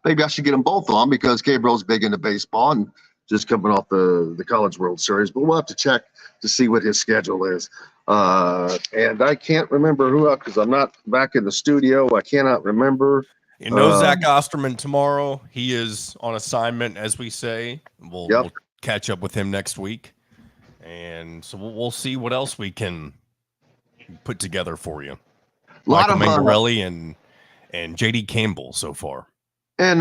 maybe I should get them both on because K-Bro's big into baseball and just coming off the College World Series. But we'll have to check to see what his schedule is. And I can't remember who else because I'm not back in the studio. I cannot remember. You know, Zach Osterman tomorrow. He is on assignment, as we say. We'll catch up with him next week. And so we'll see what else we can put together for you. Michael Mangarelli and JD Campbell so far. And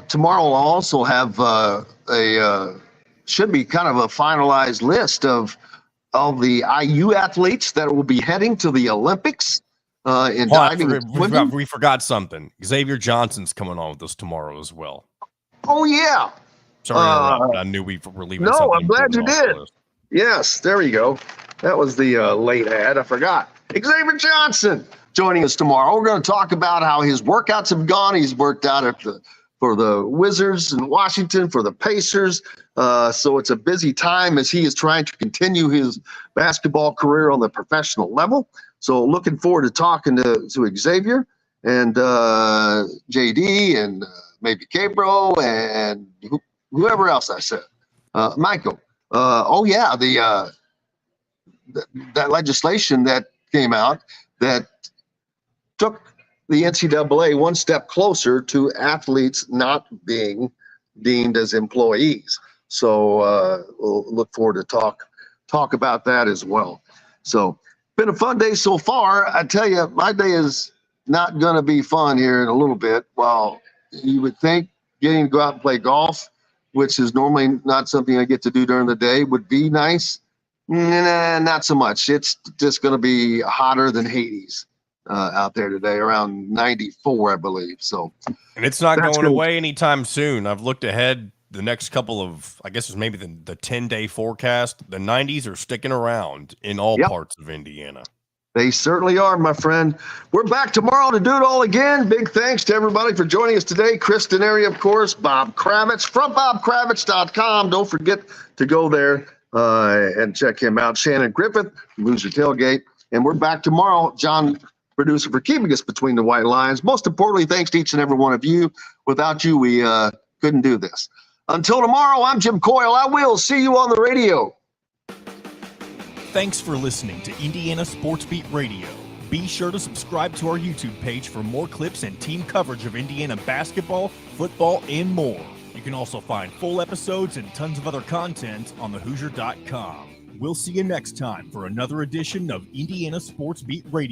tomorrow we'll also have should be kind of a finalized list of all the IU athletes that will be heading to the Olympics. In diving, we forgot something. Xavier Johnson's coming on with us tomorrow as well. Oh yeah. Sorry, I knew we were leaving. No, I'm glad you did. Yes, there you go. That was the late ad. I forgot. Xavier Johnson joining us tomorrow. We're going to talk about how his workouts have gone. He's worked out for the Wizards in Washington, for the Pacers. So it's a busy time as he is trying to continue his basketball career on the professional level. So looking forward to talking to Xavier and JD and maybe K-Bro and whoever else I said. Michael. That legislation that came out that took the NCAA one step closer to athletes not being deemed as employees. So we'll look forward to talk about that as well. So been a fun day so far. I tell you, my day is not going to be fun here in a little bit. Well, you would think getting to go out and play golf, which is normally not something I get to do during the day, would be nice. Nah, not so much. It's just going to be hotter than Hades out there today, around 94, I believe. So, and it's not going away anytime soon. I've looked ahead the next couple of, I guess it's maybe the 10-day forecast. The 90s are sticking around in all parts of Indiana. They certainly are, my friend. We're back tomorrow to do it all again. Big thanks to everybody for joining us today. Chris Denari, of course, Bob Kravitz from bobkravitz.com. Don't forget to go there and check him out. Shannon Griffith, Loser Tailgate. And we're back tomorrow. John, producer, for keeping us between the white lines. Most importantly, thanks to each and every one of you. Without you, we couldn't do this. Until tomorrow, I'm Jim Coyle. I will see you on the radio. Thanks for listening to Indiana Sports Beat Radio. Be sure to subscribe to our YouTube page for more clips and team coverage of Indiana basketball, football, and more. You can also find full episodes and tons of other content on thehoosier.com. We'll see you next time for another edition of Indiana Sports Beat Radio.